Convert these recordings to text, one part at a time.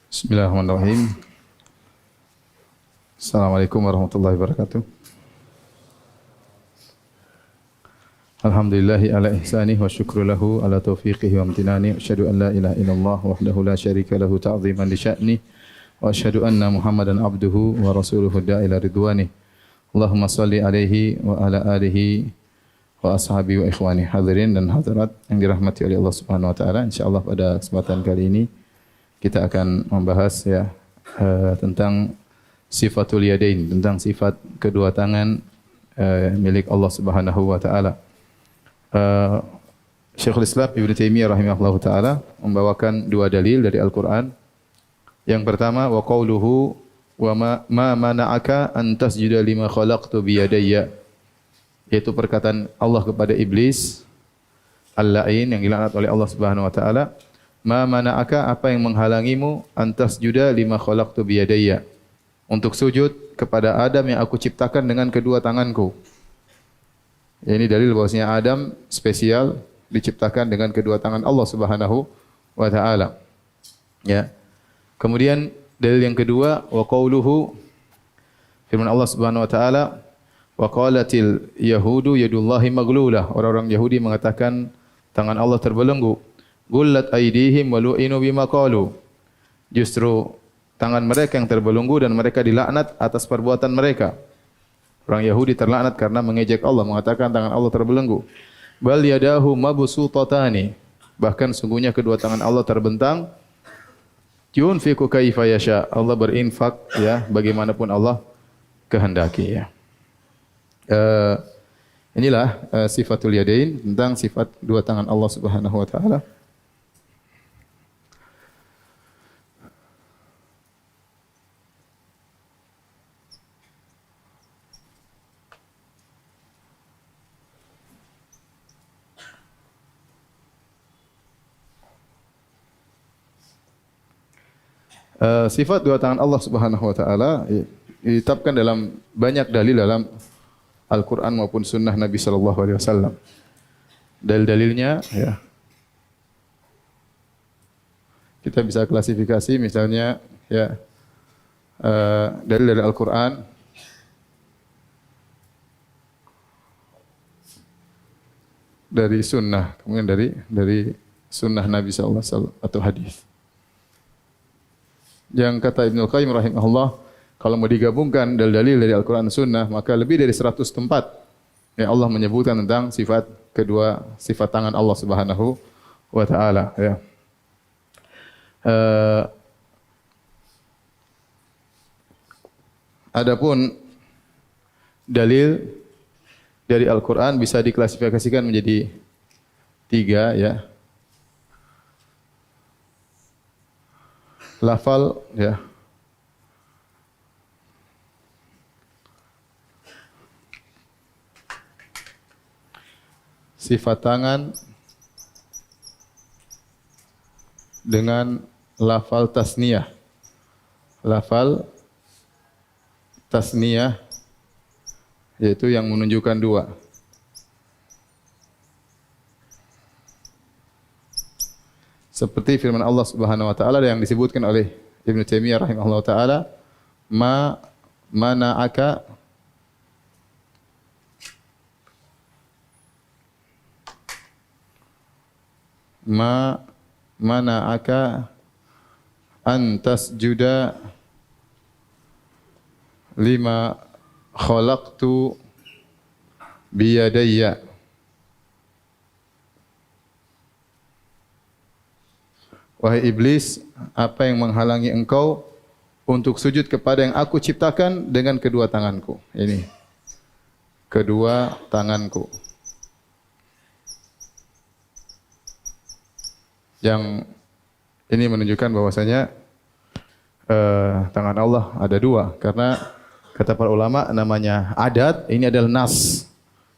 Bismillahirrahmanirrahim. Assalamualaikum warahmatullahi wabarakatuh. Alhamdulillahi ala ihsanih wa syukru lahu ala taufiqihi wa amtinani. Asyhadu an la ilaha illallah wahdahu la syarika lahu ta'ziman li sya'ni. Wa asyhadu anna Muhammadan abduhu wa rasuluhu da'ila ridwani. Allahumma salli alaihi wa ala alihi wa ashabi wa ikhwani. Hadirin dan hadirat yang dirahmati oleh Allah Subhanahu wa taala. Insyaallah pada kesempatan kali ini kita akan membahas tentang sifatul yadain, tentang sifat kedua tangan milik Allah Subhanahu wa taala. Syekhul Islam Ibnu Taimiyah rahimahullahu taala membawakan dua dalil dari Al-Qur'an. Yang pertama, wa qauluhu wa ma mana'aka an tasjuda lima khalaqtu bi yadayya, yaitu perkataan Allah kepada iblis al-la'in yang dilaknat oleh Allah Subhanahu wa taala. Ma mana'aka, apa yang menghalangimu, antas juda lima khalaqtu biyadayya, untuk sujud kepada Adam yang aku ciptakan dengan kedua tanganku. Ini dalil bahwasanya Adam spesial diciptakan dengan kedua tangan Allah Subhanahu wa taala. Ya. Kemudian dalil yang kedua, wa qauluhu, firman Allah Subhanahu wa taala, wa qalatil yahudu yadullahi maglulah. Orang-orang Yahudi mengatakan tangan Allah terbelenggu. Gullat aydihim wa lu'inu bima qalu. Justru tangan mereka yang terbelenggu dan mereka dilaknat atas perbuatan mereka. Orang Yahudi terlaknat karena mengejek Allah, mengatakan tangan Allah terbelenggu. Bal yadahu mabsutatani. Bahkan sungguhnya kedua tangan Allah terbentang. Yunfiqu kaifa yasha. Allah berinfak ya bagaimanapun Allah kehendaki ya. Inilah sifatul yadain, tentang sifat dua tangan Allah Subhanahu wa taala. Sifat dua tangan Allah Subhanahu wa taala ditetapkan dalam banyak dalil dalam Al-Qur'an maupun sunnah Nabi sallallahu alaihi wasallam. Dalil-dalilnya ya. Kita bisa klasifikasi misalnya ya dalil dari Al-Qur'an, dari sunnah, kemudian dari sunnah Nabi sallallahu alaihi wasallam atau hadis. Yang kata Ibnu Qayyim rahimahullah, kalau mau digabungkan dalil-dalil dari Al-Quran dan Sunnah, maka lebih dari 100 tempat yang Allah menyebutkan tentang sifat kedua, sifat tangan Allah Subhanahu wa taala ya. Adapun dalil dari Al-Quran bisa diklasifikasikan menjadi 3 ya. Lafal ya. Sifat tangan dengan lafal tasniyah. Lafal tasniyah yaitu yang menunjukkan dua. Seperti firman Allah Subhanahu wa taala yang disebutkan oleh Ibnu Taimiyah rahimahullah taala, ma mana'aka an tasjuda lima khalaqtu biyadayya. Wahai iblis, apa yang menghalangi engkau untuk sujud kepada yang aku ciptakan dengan kedua tanganku? Ini. Kedua tanganku. Yang ini menunjukkan bahwasanya tangan Allah ada dua. Karena kata para ulama namanya adat, ini adalah nas.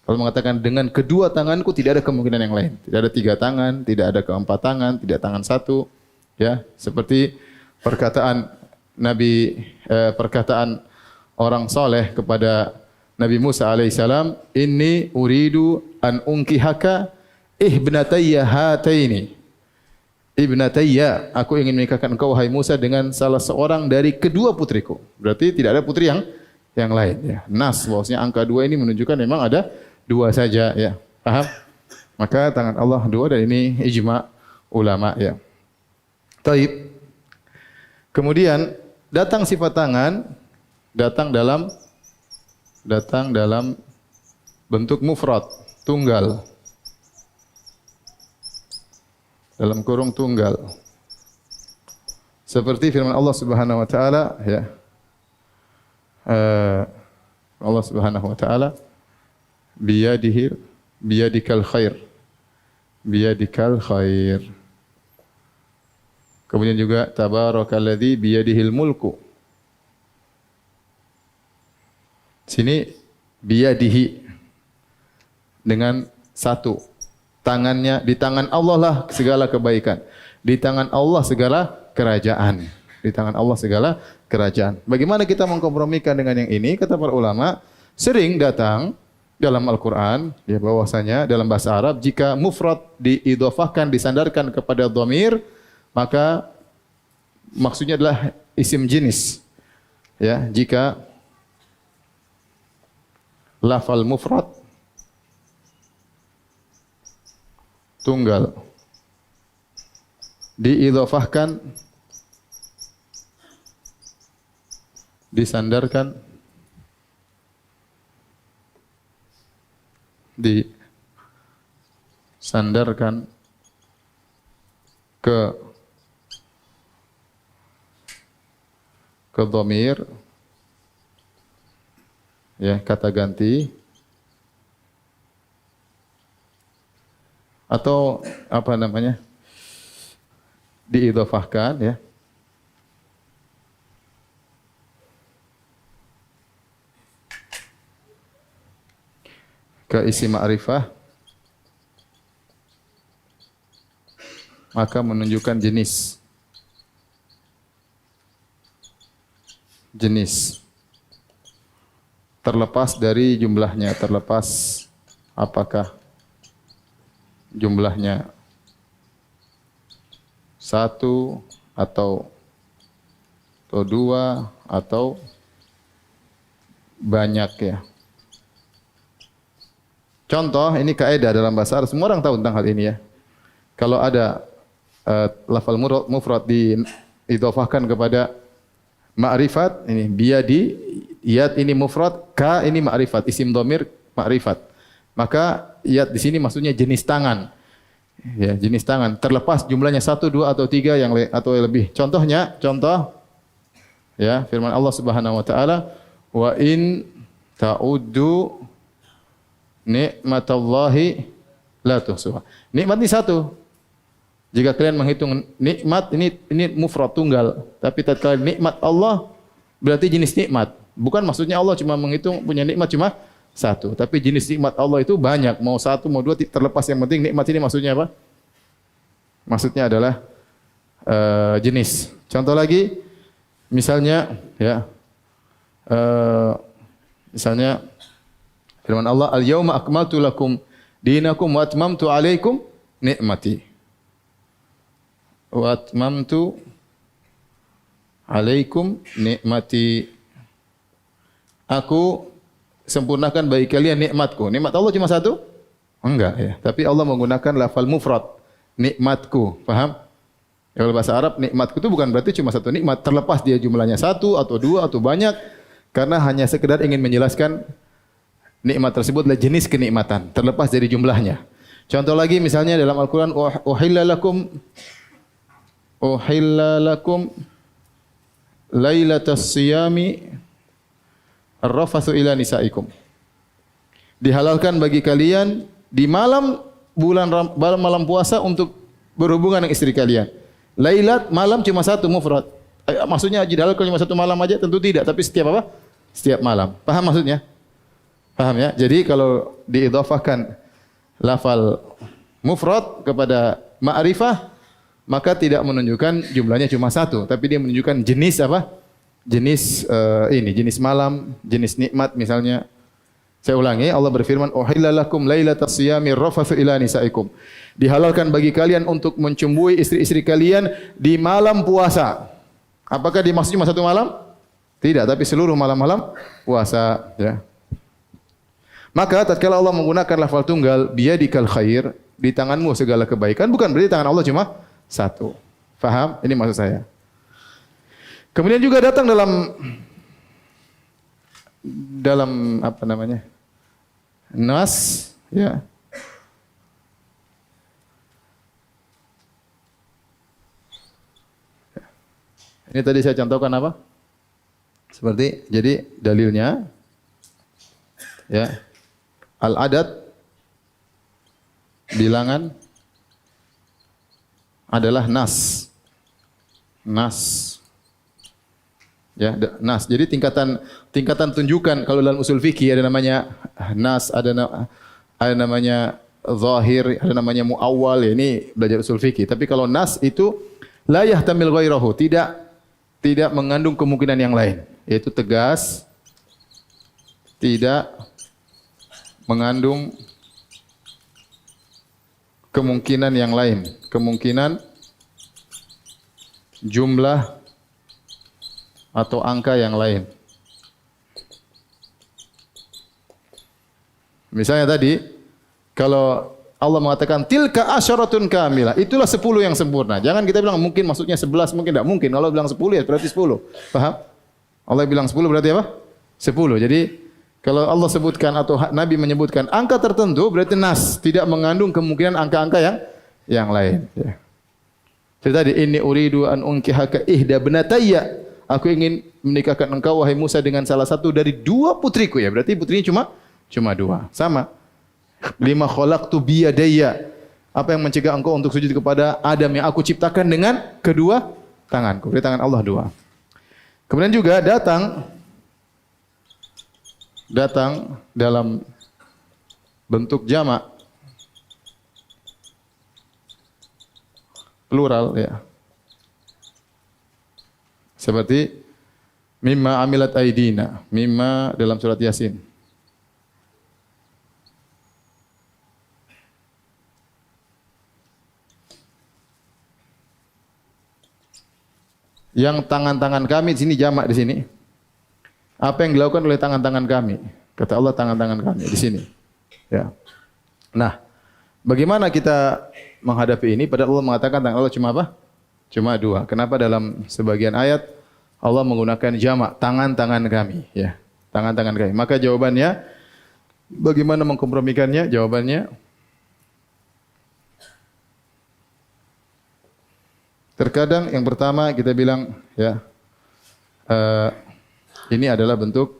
Kalau mengatakan dengan kedua tanganku, tidak ada kemungkinan yang lain. Tidak ada 3 tangan, tidak ada keempat tangan, tidak tangan satu. Ya, seperti perkataan perkataan orang soleh kepada Nabi Musa alaihissalam, inni uridu an unkihaka ibnatayya hataini. ibnatayya, aku ingin menikahkan engkau wahai Musa dengan salah seorang dari kedua putriku. Berarti tidak ada putri yang lain ya. Nas bahwasanya angka 2 ini menunjukkan memang ada 2 saja ya. Paham? Maka tangan Allah 2 dan ini ijma ulama ya. Taib. Kemudian datang sifat tangan datang dalam bentuk mufrad, tunggal. Dalam kurung tunggal. Seperti firman Allah Subhanahu wa taala ya. Allah Subhanahu wa taala biyadikal khair. Biyadikal khair. Kemudian juga tabarakalladzi biyadihil mulku. Sini biyadihi dengan satu. Tangannya, di tangan Allah lah segala kebaikan. Di tangan Allah segala kerajaan. Di tangan Allah segala kerajaan. Bagaimana kita mengkompromikan dengan yang ini? Kata para ulama, sering datang dalam Al-Quran, ya bahwasanya dalam bahasa Arab, jika mufrad diidhofahkan, disandarkan kepada dhamir, maka maksudnya adalah isim jenis. Ya, jika lafal mufrad tunggal diidhofahkan, disandarkan, ke dhamir, ya, kata ganti, atau apa namanya, diidhofahkan ya, ke isim ma'rifah, maka menunjukkan jenis. Terlepas dari jumlahnya, terlepas apakah jumlahnya 1 atau 2 atau banyak ya. Contoh, ini kaidah dalam bahasa Arab, semua orang tahu tentang hal ini ya. Kalau ada lafal mufrad diidhofahkan kepada ma'rifat, ini biyadi, yad ini mufrad, ka ini ma'rifat, isim dhamir ma'rifat. Maka yad di sini maksudnya jenis tangan. Ya, jenis tangan. Terlepas jumlahnya 1, 2 atau 3 atau lebih. Contohnya, ya, firman Allah Subhanahu wa taala, "Wa in ta'uddu nikmatallahi la tuhsuha." Nikmat ini 1. Jika kalian menghitung nikmat, ini mufrad tunggal. Tapi tatkala nikmat Allah berarti jenis nikmat. Bukan maksudnya Allah cuma menghitung punya nikmat cuma 1, tapi jenis nikmat Allah itu banyak. Mau 1, mau 2 terlepas, yang penting nikmat ini maksudnya apa? Maksudnya adalah jenis. Contoh lagi, misalnya ya, misalnya firman Allah, "Al-yauma akmaltu lakum dinakum wa atmamtu 'alaikum ni'mati." Wa atmamtu 'alaikum ni'mati. Aku sempurnakan bagi kalian nikmatku. Nikmat Allah cuma 1? Enggak ya. Tapi Allah menggunakan lafal mufrad, nikmatku. Paham? Ya, kalau bahasa Arab nikmatku itu bukan berarti cuma 1 nikmat, terlepas dia jumlahnya 1 atau 2 atau banyak, karena hanya sekedar ingin menjelaskan nikmat tersebut adalah jenis kenikmatan, terlepas dari jumlahnya. Contoh lagi misalnya dalam Al-Qur'an, "Uhilla lakum lailatas siyami ar-rafathu ila nisaikum." Dihalalkan bagi kalian di malam malam puasa untuk berhubungan dengan istri kalian. Lailat, malam cuma 1 mufrad. Maksudnya dihalalkan cuma 1 malam aja? Tentu tidak, tapi setiap apa? Setiap malam. Paham maksudnya? Paham ya? Jadi kalau diidhafahkan lafal mufrad kepada ma'rifah, maka tidak menunjukkan jumlahnya cuma 1, tapi dia menunjukkan jenis apa? Jenis jenis malam, jenis nikmat misalnya. Saya ulangi, Allah berfirman, "Uhilla lakum lailatas siyami rafatsu ila nisaikum." Dihalalkan bagi kalian untuk mencumbui istri-istri kalian di malam puasa. Apakah dimaksud cuma satu malam? Tidak, tapi seluruh malam-malam puasa, ya. Maka tatkala Allah menggunakan lafal tunggal, biyadikal khair, di tanganmu segala kebaikan, bukan berarti tangan Allah cuma satu. Faham? Ini maksud saya. Kemudian juga datang dalam apa namanya? Nas, ya. Ini tadi saya contohkan apa? Seperti jadi dalilnya ya. Al-adad bilangan adalah nas. Nas. Ya, nas. Jadi tingkatan tunjukan kalau dalam usul fikih ada namanya nas, ada namanya zahir, ada namanya muawwal. Ya, ini belajar usul fikih. Tapi kalau nas itu la yahtamil ghairahu, tidak mengandung kemungkinan yang lain, yaitu tegas, tidak mengandung kemungkinan yang lain, kemungkinan jumlah atau angka yang lain. Misalnya tadi, kalau Allah mengatakan tilka asyaratun kamilah, itulah 10 yang sempurna. Jangan kita bilang mungkin maksudnya 11, mungkin tidak mungkin. Kalau bilang 10 ya berarti 10. Paham? Allah bilang 10 berarti apa? 10. Jadi kalau Allah sebutkan atau Nabi menyebutkan angka tertentu berarti nas, tidak mengandung kemungkinan angka-angka yang lain. Ya. Jadi tadi inni uridu an unkihaka ihda ibnatayya. Aku ingin menikahkan engkau wahai Musa dengan salah satu dari 2 putriku, ya. Berarti putrinya cuma 2. Sama. Lima khalaqtu biyadayya. Apa yang mencegah engkau untuk sujud kepada Adam yang aku ciptakan dengan kedua tanganku. Dari tangan Allah 2. Kemudian juga datang dalam bentuk jamak plural, ya. Seperti mimma amilat aidina, mimma dalam surat Yasin. Yang tangan-tangan kami di sini jamak di sini. Apa yang dilakukan oleh tangan-tangan kami? Kata Allah tangan-tangan kami di sini. Ya. Nah, bagaimana kita menghadapi ini? Padahal Allah mengatakan tangan Allah cuma apa? Cuma 2. Kenapa dalam sebagian ayat Allah menggunakan jamak tangan-tangan kami? Ya, tangan-tangan kami. Maka jawabannya, bagaimana mengkompromikannya? Jawabannya, terkadang yang pertama kita bilang, ya, ini adalah bentuk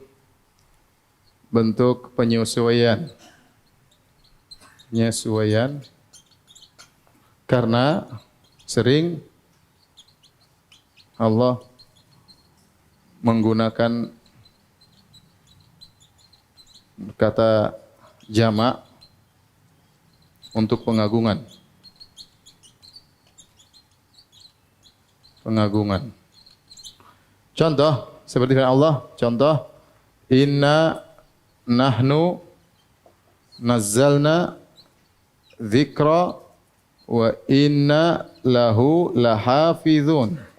penyesuaian. Karena sering Allah menggunakan kata jamak untuk pengagungan. Contoh seperti firman Allah, contoh inna nahnu nazzalna dzikra wa inna lahu lahafizun.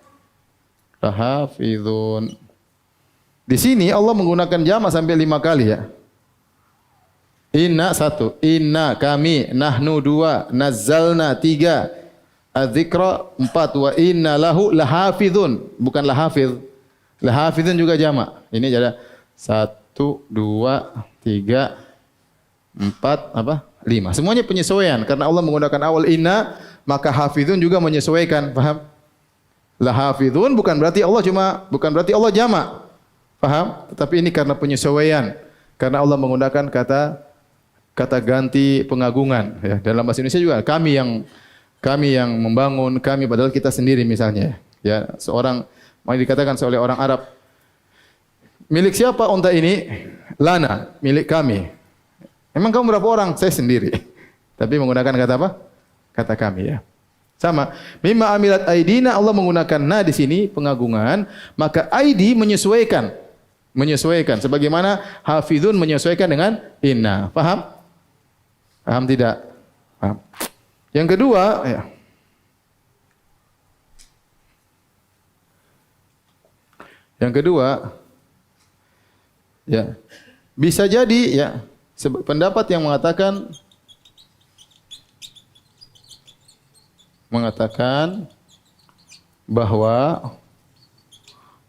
Di sini Allah menggunakan jamak sampai 5 kali, ya. Inna 1, inna kami, nahnu 2, nazzalna 3, adzikra 4, wa inna lahu lahafizun, bukan lahafiz. Lahafizun juga jamak. Ini ada 1, 2, 3, 4, 5. Semuanya penyesuaian karena Allah menggunakan awal inna, maka hafizun juga menyesuaikan, paham? Lahafizun bukan berarti Allah jamak. Paham? Tetapi ini karena penyesuaian. Karena Allah menggunakan kata ganti pengagungan, ya. Dalam bahasa Indonesia juga kami yang membangun, kami padahal kita sendiri misalnya. Ya, seorang mau dikatakan oleh orang Arab, milik siapa unta ini? Lana, milik kami. Emang kamu berapa orang? Saya sendiri. Tapi menggunakan kata apa? Kata kami, ya. Sama. Mimma amilat aidina, Allah menggunakan na di sini pengagungan, maka aidi menyesuaikan. menyesuaikan. Sebagaimana hafizun menyesuaikan dengan inna. Paham? Paham tidak? Paham. Yang kedua, ya. Yang kedua, ya, bisa jadi ya pendapat yang mengatakan bahwa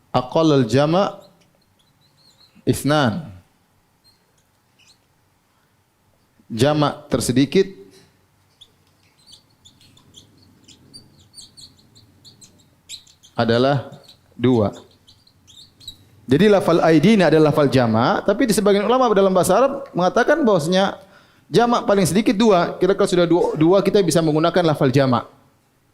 aqallul jama' isnan. Jama' tersedikit adalah 2. Jadi lafal aidi ini adalah lafal jama', tapi di sebagian ulama dalam bahasa Arab mengatakan bahwasanya jama' paling sedikit 2. Kira-kira sudah 2 kita bisa menggunakan lafal jama'.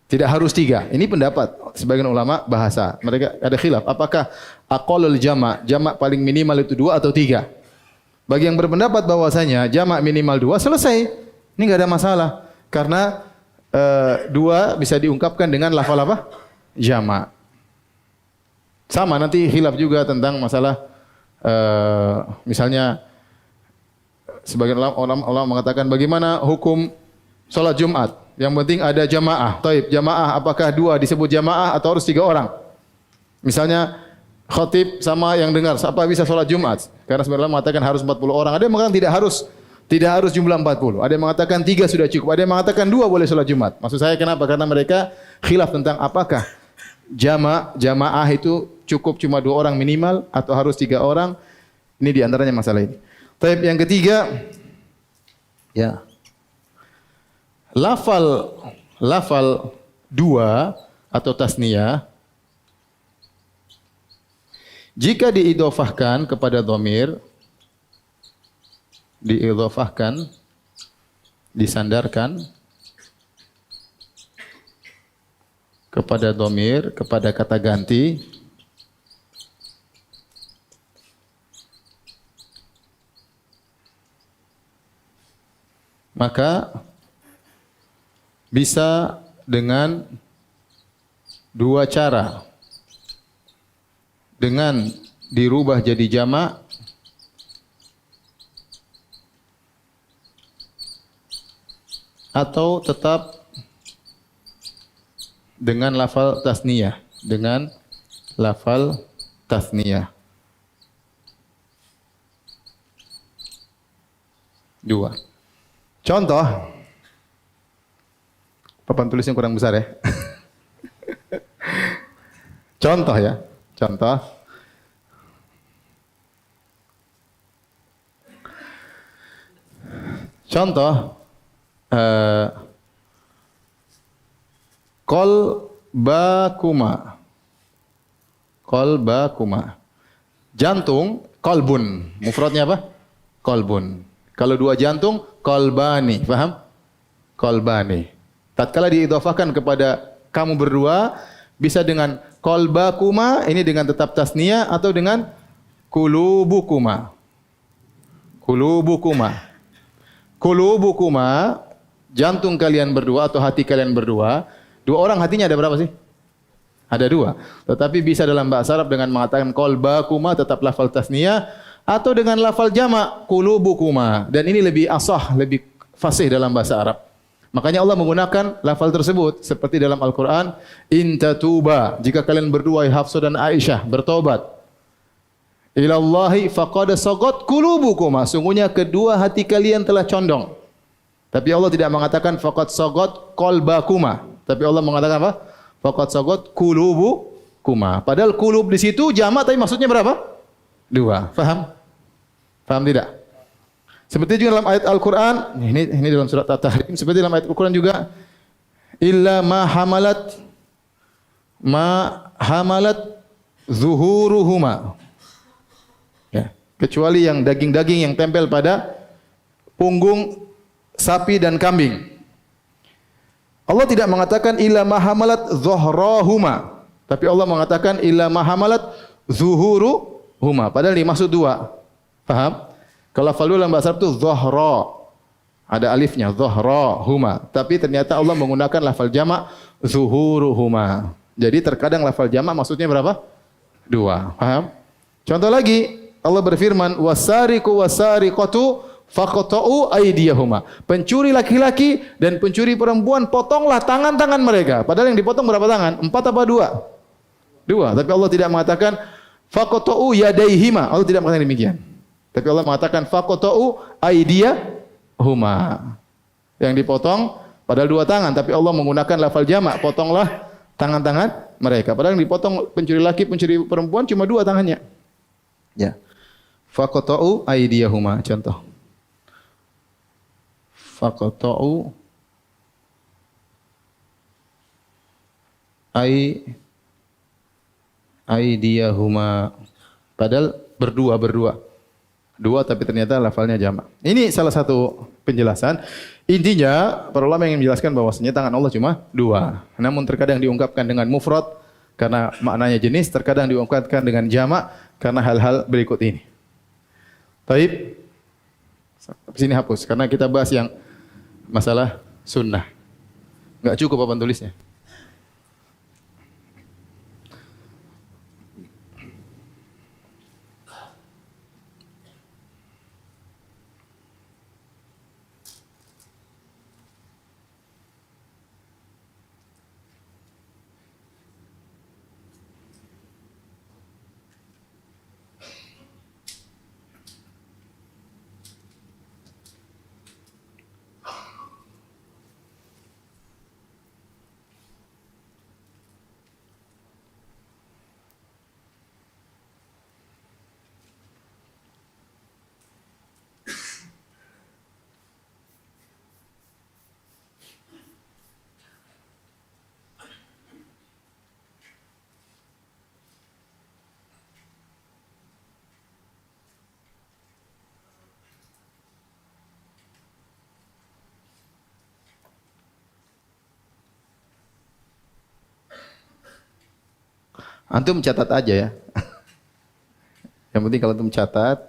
Tidak harus 3. Ini pendapat sebagian ulama bahasa. Mereka ada khilaf. Apakah aqallul jama', jama' paling minimal itu 2 atau 3? Bagi yang berpendapat bahwasanya jama' minimal 2 selesai. Ini enggak ada masalah. Karena 2 bisa diungkapkan dengan lafal apa? Jama'. Sama nanti khilaf juga tentang masalah misalnya sebagian ulama mengatakan bagaimana hukum salat Jumat. Yang penting ada jamaah. Taib, jamaah apakah 2 disebut jamaah atau harus 3 orang? Misalnya khatib sama yang dengar, siapa bisa salat Jumat? Karena sebenarnya mengatakan harus 40 orang. Ada yang mengatakan tidak harus jumlah 40. Ada yang mengatakan 3 sudah cukup. Ada yang mengatakan 2 boleh salat Jumat. Maksud saya kenapa? Karena mereka khilaf tentang apakah jamaah itu cukup cuma 2 orang minimal atau harus 3 orang. Ini di antaranya masalah ini. Taib yang ketiga, ya. Lafal 2 atau tasniyah jika diidhofahkan kepada dhamir, disandarkan kepada dhamir, kepada kata ganti, maka bisa dengan 2 cara. Dengan dirubah jadi jama' atau tetap dengan lafal tasniyah, Dua. Contoh, papan tulisnya kurang besar ya. Contoh ya, contoh. Qalbakuma. Jantung, qalbun. Mufradnya apa? Qalbun. Kalau 2 jantung, qalbani. Paham? Qalbani. Tatkala diidhafahkan kepada kamu berdua, bisa dengan qalbakuma, ini dengan tetap tasniyah, atau dengan qulubukuma. Qulubukuma, jantung kalian berdua atau hati kalian berdua. 2 orang hatinya ada berapa sih? Ada 2. Tetapi bisa dalam bahasa Arab dengan mengatakan qalbakuma tetap lafal tasniyah, atau dengan lafal jama' qulubukuma. Dan ini lebih asah, lebih fasih dalam bahasa Arab. Makanya Allah menggunakan lafal tersebut seperti dalam Al-Qur'an, in tatuba, jika kalian berdua Hafsah dan Aisyah bertobat, ilallahi faqad sagat qulubukuma, sungguhnya kedua hati kalian telah condong. Tapi Allah tidak mengatakan faqad sagat qalbakuma, tapi Allah mengatakan apa? Faqad sagat qulubukuma. Padahal qulub di situ jamak tapi maksudnya berapa? 2. Faham? Faham tidak? Seperti juga dalam ayat Al-Qur'an, ini dalam surat At-Tahrim, seperti dalam ayat Al-Qur'an juga, illa ma hamalat zuhuruhuma. Ya, kecuali yang daging-daging yang tempel pada punggung sapi dan kambing. Allah tidak mengatakan illa ma hamalat zuhrahuma, tapi Allah mengatakan illa ma hamalat zuhuruhuma. Padahal dimaksud 2. Paham? Kalau lafal dalam bahasa Arab itu zuhra, ada alifnya, zuhrahuma. Tapi ternyata Allah menggunakan lafal jamak zuhuruhuma. Jadi terkadang lafal jamak maksudnya berapa? 2. Paham? Contoh lagi, Allah berfirman, wasariqu wasariqatu faqta'u aydiyahuma. Pencuri laki-laki dan pencuri perempuan potonglah tangan-tangan mereka. Padahal yang dipotong berapa tangan? 4 apa 2? 2. Tapi Allah tidak mengatakan faqta'u yadaihima. Allah tidak mengatakan demikian. Tapi Allah mengatakan faqta'u aydiyahuma. Yang dipotong padahal 2 tangan, tapi Allah menggunakan lafal jamak, potonglah tangan-tangan mereka. Padahal yang dipotong pencuri laki, pencuri perempuan cuma 2 tangannya. Ya. Faqta'u aydiyahuma, contoh. Faqta'u aydiyahuma. Padahal berdua. 2 tapi ternyata lafalnya jamak. Ini salah satu penjelasan. Intinya para ulama yang menjelaskan bahwasanya tangan Allah cuma 2. Namun terkadang diungkapkan dengan mufrad karena maknanya jenis, terkadang diungkapkan dengan jamak karena hal-hal berikut ini. Taib. Sini hapus karena kita bahas yang masalah sunnah. Enggak cukup papan tulisnya. Antum catat aja ya. Yang penting kalau antum catat,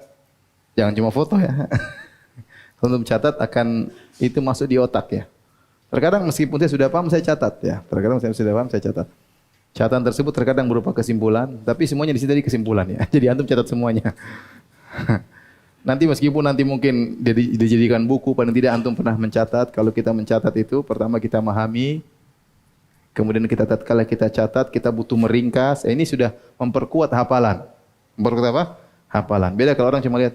jangan cuma foto ya. Kalau antum catat akan itu masuk di otak ya. Terkadang meskipun saya sudah paham saya catat ya. Terkadang saya sudah paham saya catat. Catatan tersebut terkadang berupa kesimpulan, tapi semuanya di sini tadi kesimpulan ya. Jadi antum catat semuanya. Nanti meskipun nanti mungkin dijadikan buku, paling tidak antum pernah mencatat. Kalau kita mencatat itu, pertama kita memahami. Kemudian tatkala kita catat, kita butuh meringkas. Ini sudah memperkuat hafalan. Memperkuat apa? Hafalan. Beda kalau orang cuma lihat.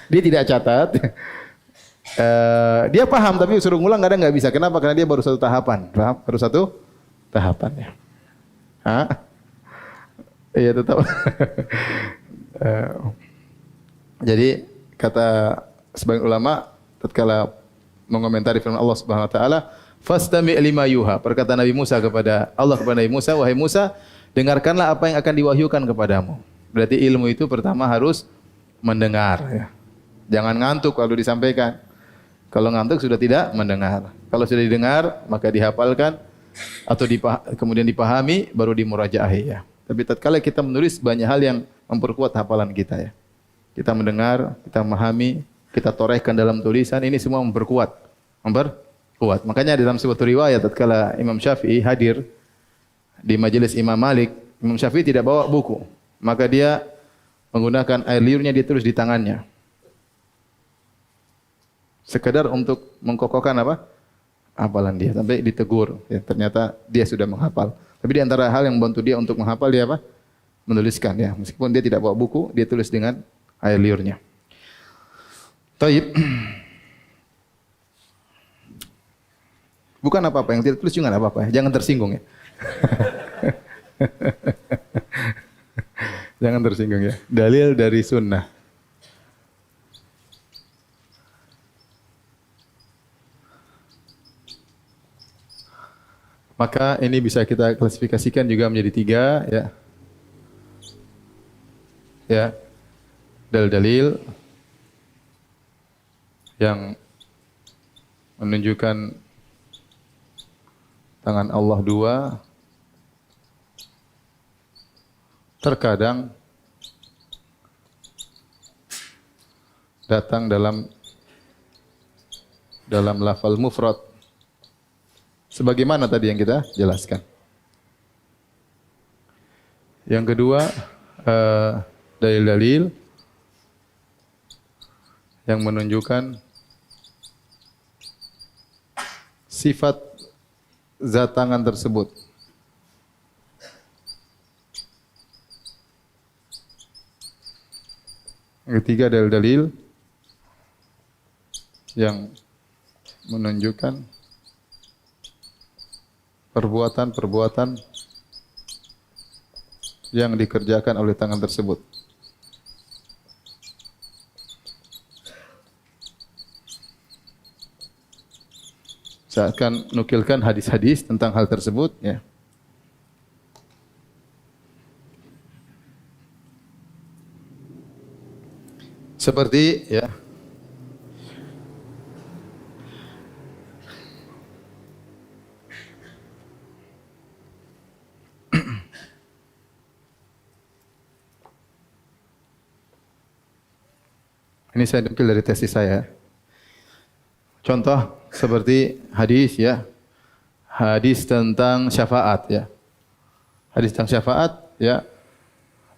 Dia tidak catat. Dia paham tapi suruh ngulang kadang nggak bisa. Kenapa? Karena dia baru 1 tahapan. Paham? Baru 1 tahapan ya. Hah? Iya tetap. Jadi kata sebagian ulama tatkala mengomentari firman Allah Subhanahu wa taala, "Fastami' lima yuha." Perkataan Nabi Musa kepada Allah kepada Nabi Musa, "Wahai Musa, dengarkanlah apa yang akan diwahyukan kepadamu." Berarti ilmu itu pertama harus mendengar ya. Jangan ngantuk kalau disampaikan. Kalau ngantuk sudah tidak mendengar. Kalau sudah didengar maka dihafalkan atau kemudian dipahami baru dimurajaahi ya. Tapi tatkala kita menulis banyak hal yang memperkuat hafalan kita ya. Kita mendengar, kita memahami, kita torehkan dalam tulisan, ini semua memperkuat. Makanya dalam sebuah riwayat tatkala Imam Syafi'i hadir di majelis Imam Malik, Imam Syafi'i tidak bawa buku. Maka dia menggunakan air liurnya, dia tulis di tangannya. Sekedar untuk mengkokohkan apa? Hafalan dia. Sampai ditegur, ya, ternyata dia sudah menghafal. Tapi di antara hal yang membantu dia untuk menghafal dia apa? Menuliskan ya. Meskipun dia tidak bawa buku, dia tulis dengan air liurnya. Taib. Bukan apa-apa, yang tidak tulis juga enggak apa-apa ya. Jangan tersinggung ya. Jangan tersinggung ya. Dalil dari sunnah. Maka ini bisa kita klasifikasikan juga menjadi 3 ya. Ya. Dalil-dalil yang menunjukkan tangan Allah 2 terkadang datang dalam lafal mufrad sebagaimana tadi yang kita jelaskan. Yang kedua, dalil-dalil yang menunjukkan sifat zat tangan tersebut. Yang ketiga, dalil-dalil yang menunjukkan perbuatan-perbuatan yang dikerjakan oleh tangan tersebut. Saya akan nukilkan hadis-hadis tentang hal tersebut, ya. Seperti, ya, ini saya nukil dari tesis saya. Contoh seperti hadis, ya, hadis tentang syafaat, ya, hadis tentang syafaat, ya.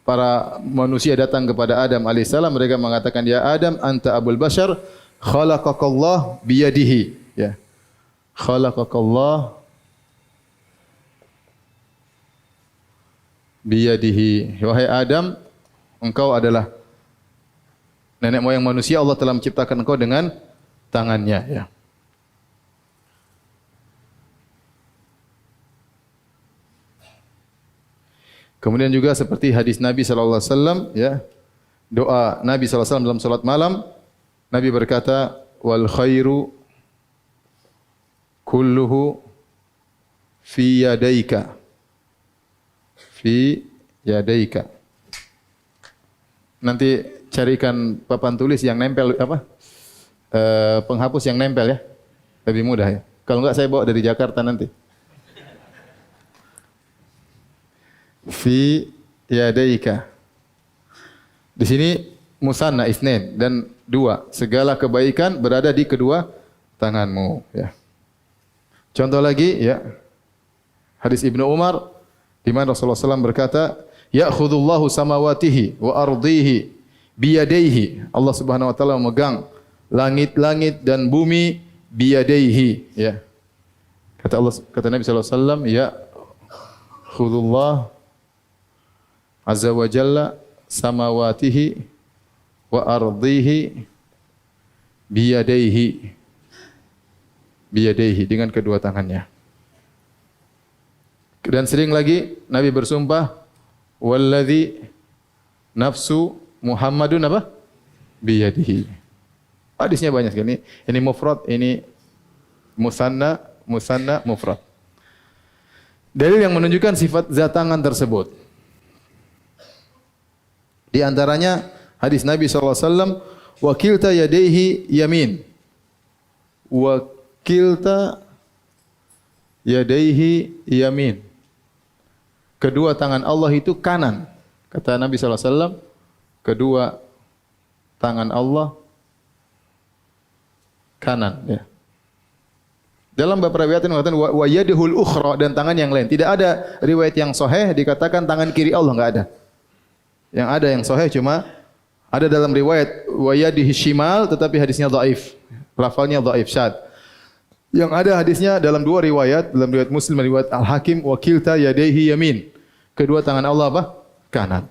Para manusia datang kepada Adam alaihissalam, mereka mengatakan, ya Adam, anta abul bashar, khalaqakallah biyadihi, ya, khalaqakallah biyadihi. Wahai Adam, engkau adalah nenek moyang manusia, Allah telah menciptakan engkau dengan tangannya, ya. Kemudian juga seperti hadis Nabi sallallahu alaihi wasallam, ya. Doa Nabi sallallahu alaihi wasallam dalam salat malam, Nabi berkata, wal khairu kulluhu fi yadaika. Fi yadaika. Nanti carikan papan tulis yang nempel, apa? Penghapus yang nempel, ya. Lebih mudah, ya. Kalau enggak saya bawa dari Jakarta nanti. Fi yadaika. Di sini musanna isnain dan dua. Segala kebaikan berada di kedua tanganmu, ya. Contoh lagi, ya. Hadis Ibnu Umar di mana Rasulullah SAW berkata, ya'khudullahu samawatihi wa ardihi biyadaihi. Allah Subhanahu wa taala memegang langit-langit dan bumi biyadaihi, ya. Kata Nabi sallallahu alaihi wasallam, ya khudullah azza wa jalla samawatihi wa ardihi biyadaihi. Biyadaihi, dengan kedua tangannya. Dan sering lagi Nabi bersumpah, walladzi nafsu Muhammadun apa? Biyadihi. Hadisnya banyak sekali. Ini mufrad, ini musanna, mufrad. Dalil yang menunjukkan sifat zat tangan tersebut. Di antaranya hadis Nabi sallallahu alaihi wasallam, wa kilta yadayhi yamin. Wa kilta yadayhi yamin. Kedua tangan Allah itu kanan. Kata Nabi sallallahu alaihi wasallam, kedua tangan Allah kanan, ya. Dalam beberapa riwayat mengatakan wa yadihul ukhra, dan tangan yang lain. Tidak ada riwayat yang sahih dikatakan tangan kiri Allah, enggak ada. Yang ada yang sahih cuma ada dalam riwayat wa yadihi shimal, tetapi hadisnya dhaif. Lafalnya dhaif, syad. Yang ada hadisnya dalam dua riwayat, dalam riwayat Muslim dan riwayat Al-Hakim, wa kilta yadayhi yamin. Kedua tangan Allah apa? Kanan.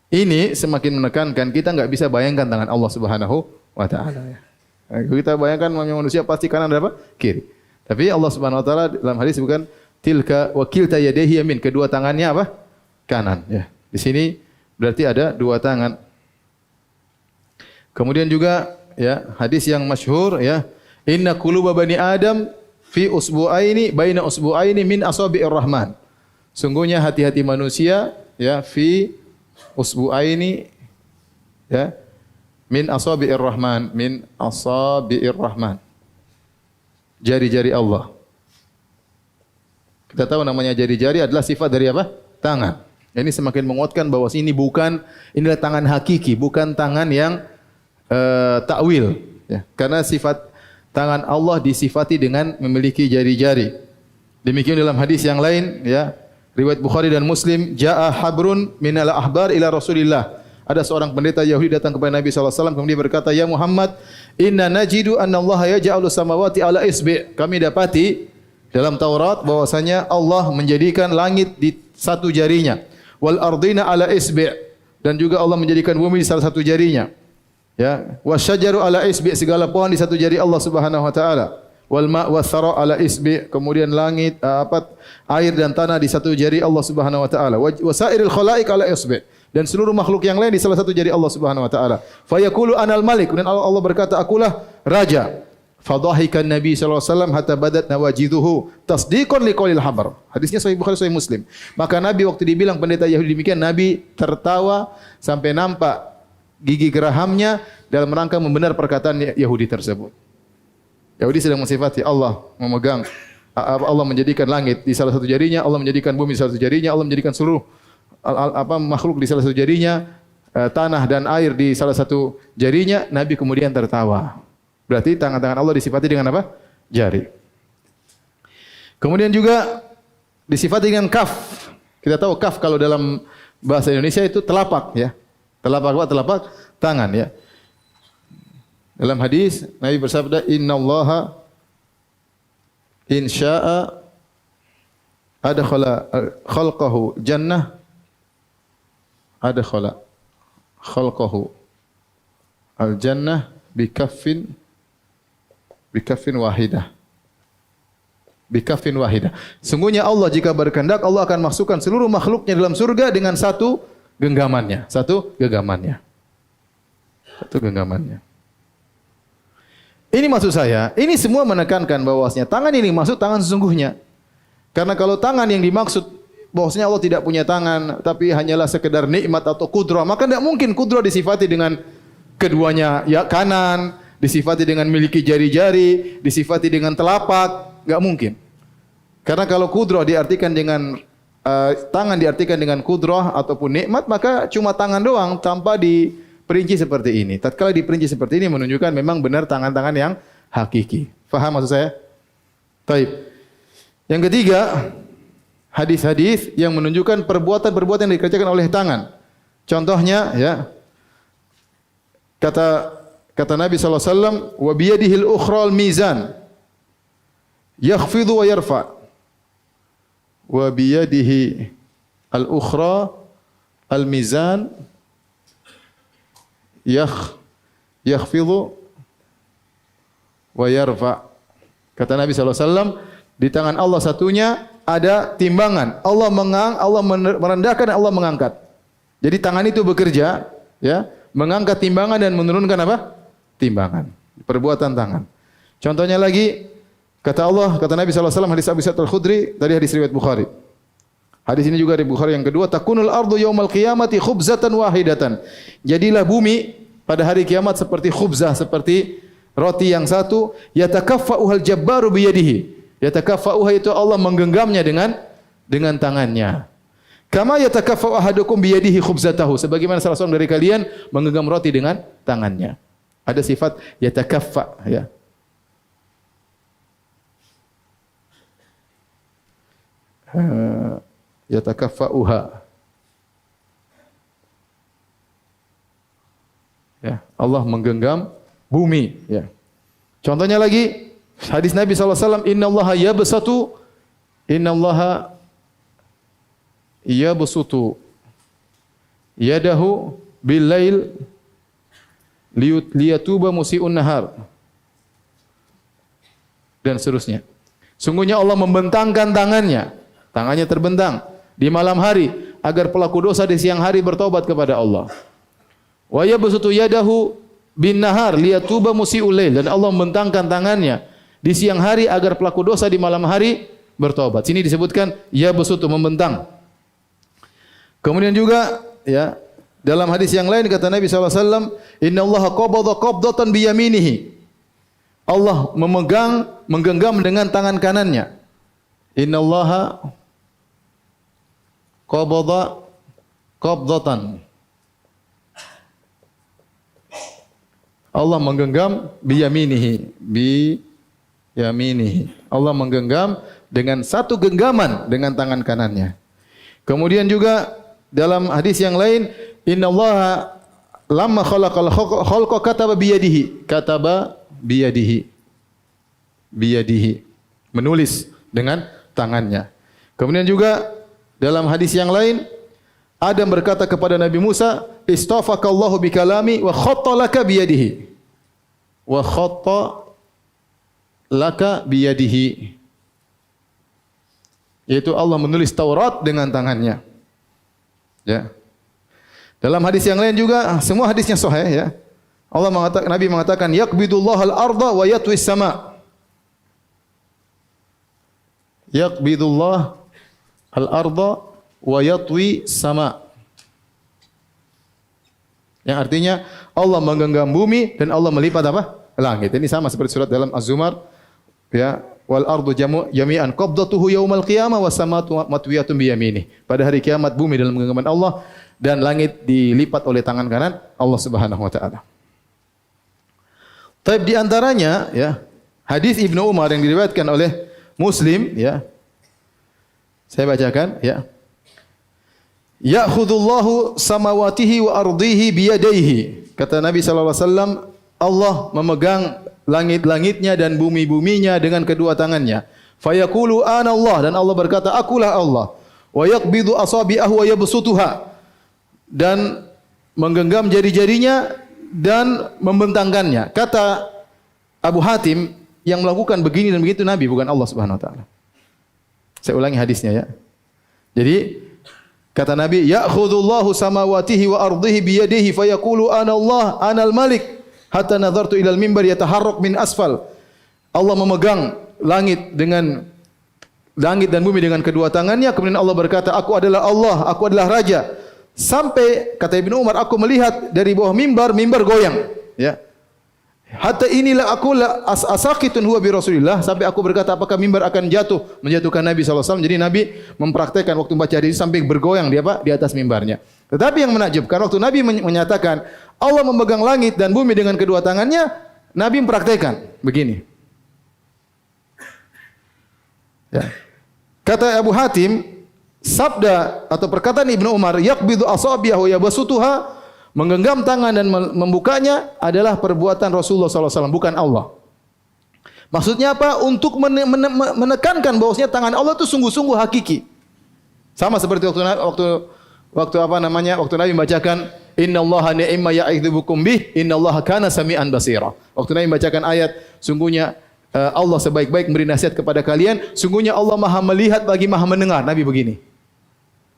Ini semakin menekankan kita enggak bisa bayangkan tangan Allah Subhanahu wa taala, ya. Kita bayangkan manusia pasti kanan dan apa? Kiri. Tapi Allah Subhanahu wa taala dalam hadis bukan tilka wa kilta yadayhi yamin, kedua tangannya apa? Kanan, ya. Di sini berarti ada dua tangan. Kemudian juga, ya, hadis yang masyhur, ya, inna quluba bani Adam fi usbu'aini baina usbu'aini min asabi'ir rahman. Sungguhnya hati-hati manusia, ya, fi usbu'aini, ya, min asabi'ir rahman, min asabi'ir rahman. Jari-jari Allah. Kita tahu namanya jari-jari adalah sifat dari apa? Tangan. Ini semakin menguatkan bahwa inilah tangan hakiki, bukan tangan yang takwil, ya. Karena sifat tangan Allah disifati dengan memiliki jari-jari. Demikian dalam hadis yang lain, ya, Riwayat Bukhari dan Muslim, jaa habrun minal ahbar ila Rasulillah. Ada seorang pendeta Yahudi datang kepada Nabi SAW kemudian berkata, "Ya Muhammad, inna najidu anna Allah yaj'alu samawati ala isbi'." Kami dapati dalam Taurat bahwasanya Allah menjadikan langit di satu jarinya, wal ardina ala isbi', dan juga Allah menjadikan bumi di salah satu jarinya. Ya, wasyajaru ala isbi', segala pohon di satu jari Allah Subhanahu wa taala. Wal ma' wasara ala isbi', kemudian langit, air dan tanah di satu jari Allah Subhanahu wa taala. Wasairil khalaiq ala isbi', dan seluruh makhluk yang lain di salah satu jari Allah Subhanahu wa taala. Fa yaqulu anal malik, dan Allah berkata, akulah raja. Fadhahikan Nabi sallallahu alaihi wasallam hatta badat nawajiduhu tasdiqan liqaulil habar. Hadisnya sahih Bukhari, sahih Muslim. Maka Nabi waktu dibilang pendeta Yahudi demikian, Nabi tertawa sampai nampak gigi gerahamnya dalam rangka membenar perkataan Yahudi tersebut. Yahudi sedang mensifati Allah memegang, Allah menjadikan langit di salah satu jarinya, Allah menjadikan bumi di salah satu jarinya, Allah menjadikan seluruh makhluk di salah satu jarinya, tanah dan air di salah satu jarinya. Nabi kemudian tertawa. Berarti tangan-tangan Allah disifati dengan apa? Jari. Kemudian juga disifati dengan kaf. Kita tahu kaf kalau dalam bahasa Indonesia itu telapak, ya. Telapak apa? Telapak tangan, ya. Dalam hadis Nabi bersabda, "Innallaha in syaa'a adkhala khalqahu jannah adkhala khalqahu al-jannah bikaffin wahidah." Bikaffin wahidah. Sungguhnya Allah jika berkehendak, Allah akan masukkan seluruh makhluknya dalam surga dengan satu genggamannya. Satu genggamannya. Ini maksud saya, ini semua menekankan bahwasanya tangan ini maksud tangan sesungguhnya. Karena kalau tangan yang dimaksud bahwasanya Allah tidak punya tangan, tapi hanyalah sekedar nikmat atau kudrah, maka tidak mungkin kudrah disifati dengan keduanya ya kanan, disifati dengan miliki jari-jari, disifati dengan telapak, enggak mungkin. Karena kalau kudrah diartikan dengan tangan diartikan dengan kudrah ataupun nikmat, maka cuma tangan doang tanpa diperinci seperti ini. Tatkala diperinci seperti ini menunjukkan memang benar tangan-tangan yang hakiki. Faham maksud saya? Taib. Yang ketiga, hadis-hadis yang menunjukkan perbuatan-perbuatan yang dikerjakan oleh tangan. Contohnya, ya, kata Nabi sallallahu alaihi wasallam, wa biyadihil ukhral mizan yakhfidhu wa yarfa. Wa biyadihi al-ukhra al-mizan yakhfidhu wa yarfa. Kata Nabi sallallahu alaihi wasallam, di tangan Allah satunya ada timbangan. Allah merendahkan dan Allah mengangkat. Jadi tangan itu bekerja, ya, mengangkat timbangan dan menurunkan apa? Timbangan. Perbuatan tangan. Contohnya lagi, kata Nabi sallallahu alaihi wasallam, hadis Abu Sa'id Al-Khudri, tadi hadis riwayat Bukhari. Hadis ini juga dari Bukhari yang kedua, takunul ardu yaumal qiyamati khubzatan wahidatan. Jadilah bumi pada hari kiamat seperti khubzah, seperti roti yang satu, yatakaffa'uhal jabbaru biyadihi. Yatakaffa'uha itu Allah menggenggamnya dengan tangannya. Kama yatakaffa'u ahadukum biyadihi khubzatahu, sebagaimana salah seorang dari kalian menggenggam roti dengan tangannya. Ada sifat yatakaffa, ya. Yatakaffa'uha. Ya, Allah menggenggam bumi, ya. Contohnya lagi hadis Nabi sallallahu alaihi wasallam, innallaha yabsutu yadahu bil lail liyatuba musii'un nahar, dan seterusnya. Sungguhnya Allah membentangkan tangannya terbentang di malam hari agar pelaku dosa di siang hari bertobat kepada Allah. Wa yabsutu yadahu bin nahar liyatuba musii'ul lail, dan Allah membentangkan tangannya di siang hari agar pelaku dosa di malam hari bertobat. Sini disebutkan yabsutu, membentang. Kemudian juga, ya, dalam hadis yang lain kata Nabi sallallahu alaihi wasallam, innallaha qabadha qabdatan biyaminihi. Allah menggenggam dengan tangan kanannya. Innallaha qabadha qabdatan. Allah menggenggam biyaminihi, Allah menggenggam dengan satu genggaman dengan tangan kanannya. Kemudian juga dalam hadis yang lain, innallaha lamma khalaqal khalqa kataba biyadihi. Kataba biyadihi. Biyadihi. Menulis dengan tangannya. Kemudian juga dalam hadis yang lain, Adam berkata kepada Nabi Musa, "Istafakallahu bikalami wa khatta laka biyadihi." Wa khatta laka biyadihi. Yaitu Allah menulis Taurat dengan tangannya. Ya. Dalam hadis yang lain juga, semua hadisnya sahih ya. Nabi mengatakan, "Yaqbidullahal arda wa yatwis sama." Yaqbidullah al-arda wa yatwi sama. Yang artinya Allah menggenggam bumi dan Allah melipat apa? Langit. Ini sama seperti surat dalam Az-Zumar ya, wal ardu jami'an qabdatuhu yaumal qiyamah was samatu matwiyatun bi yaminih. Pada hari kiamat bumi dalam genggaman Allah dan langit dilipat oleh tangan kanan Allah Subhanahu wa taala. Taib di antaranya ya, hadis Ibnu Umar yang diriwayatkan oleh Muslim ya. Saya bacakan ya. Ya'khudullahu samawatihi wa ardihi biyadaihi. Kata Nabi sallallahu alaihi wasallam, Allah memegang langit-langitnya dan bumi-buminya dengan kedua tangannya. Fayaqulu ana Allah, dan Allah berkata, akulah Allah. Wa yaqbidu asabi'ahu wa yabsutuha, dan menggenggam jari-jarinya dan membentangkannya. Kata Abu Hatim, yang melakukan begini dan begitu Nabi, bukan Allah Subhanahu wa taala. Saya ulangi hadisnya ya. Jadi kata Nabi, ya'khudullahu samawatihi wa ardihi biyadihi fayaqulu ana Allah, anal malik, hatta nadhartu ilal mimbar yataharrak min asfal. Allah memegang langit dan bumi dengan kedua tangannya, kemudian Allah berkata, aku adalah Allah, aku adalah raja. Sampai kata Ibnu Umar, aku melihat dari bawah mimbar goyang, ya. Hatta inilah aku asaqitun huwa bi Rasulillah, sampai aku berkata apakah mimbar akan menjatuhkan Nabi sallallahu alaihi wasallam. Jadi Nabi mempraktekkan waktu baca hadis sampai bergoyang di atas mimbarnya. Tetapi yang menakjubkan waktu Nabi menyatakan Allah memegang langit dan bumi dengan kedua tangannya, Nabi mempraktekkan begini. Ya. Kata Abu Hatim, sabda atau perkataan Ibnu Umar, yaqbidu asabiyahu yabsutuha, menggenggam tangan dan membukanya adalah perbuatan Rasulullah SAW, bukan Allah. Maksudnya apa? Untuk menekankan bahwasanya tangan Allah itu sungguh-sungguh hakiki. Sama seperti waktu Nabi membacakan innallaha ni'ma ya'idzubukum bih innallaha kana sami'an basira. Waktu Nabi membacakan ayat sungguhnya Allah sebaik-baik memberi nasihat kepada kalian, sungguhnya Allah Maha melihat lagi Maha mendengar. Nabi begini.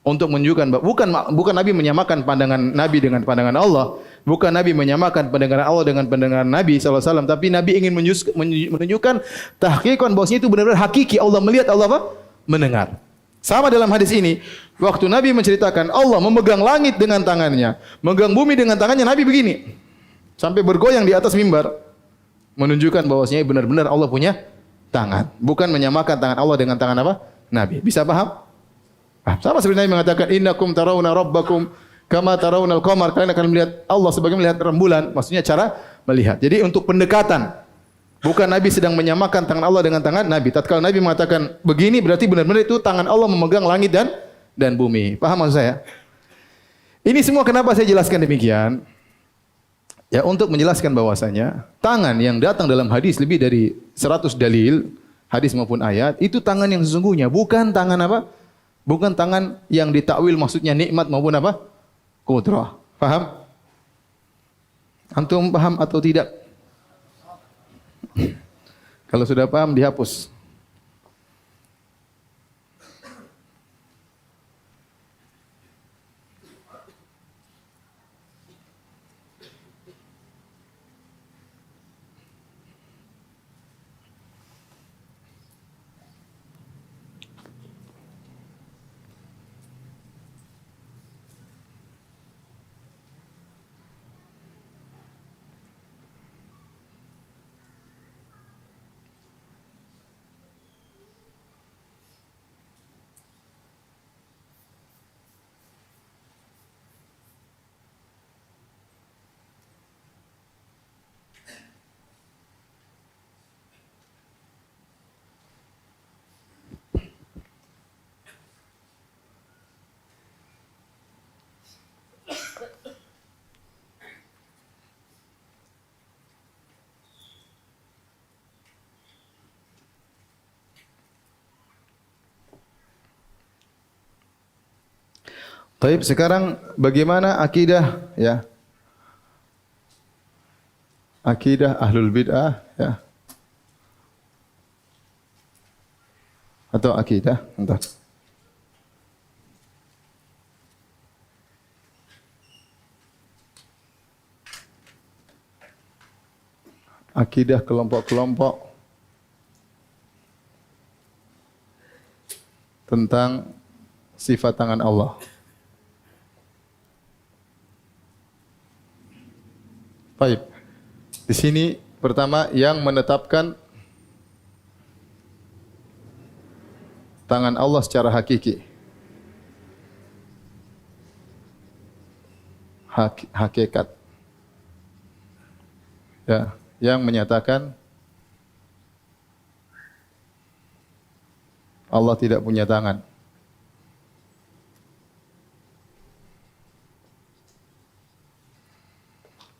Untuk menunjukkan bukan Nabi menyamakan pandangan Nabi dengan pandangan Allah, bukan Nabi menyamakan pandangan Allah dengan pandangan Nabi SAW, tapi Nabi ingin menunjukkan tahqiqan bahwasanya itu benar-benar hakiki, Allah melihat, Allah apa? Mendengar. Sama dalam hadis ini, waktu Nabi menceritakan Allah memegang langit dengan tangannya, memegang bumi dengan tangannya, Nabi begini, sampai bergoyang di atas mimbar, menunjukkan bahwasanya benar-benar Allah punya tangan, bukan menyamakan tangan Allah dengan tangan apa? Nabi. Bisa paham? Sama seperti Nabi mengatakan innakum tarawna rabbakum kama tarawnal qamar, kalian akan melihat Allah sebagaimana melihat rembulan, maksudnya cara melihat. Jadi untuk pendekatan, bukan Nabi sedang menyamakan tangan Allah dengan tangan Nabi. Tatkala Nabi mengatakan begini berarti benar-benar itu tangan Allah memegang langit dan bumi. Paham maksud saya? Ini semua kenapa saya jelaskan demikian? Ya, untuk menjelaskan bahwasanya tangan yang datang dalam hadis lebih dari 100 dalil, hadis maupun ayat, itu tangan yang sesungguhnya, bukan tangan apa? Bukan tangan yang ditakwil maksudnya nikmat maupun apa? Qudrah. Paham? Antum paham atau tidak? Kalau sudah paham dihapus. Baik, sekarang bagaimana akidah ya? Akidah ahlul bid'ah ya. Atau akidah, entah. Akidah kelompok-kelompok tentang sifat tangan Allah. Baik. Di sini pertama yang menetapkan tangan Allah secara hakiki. Hakikat. Ya, yang menyatakan Allah tidak punya tangan.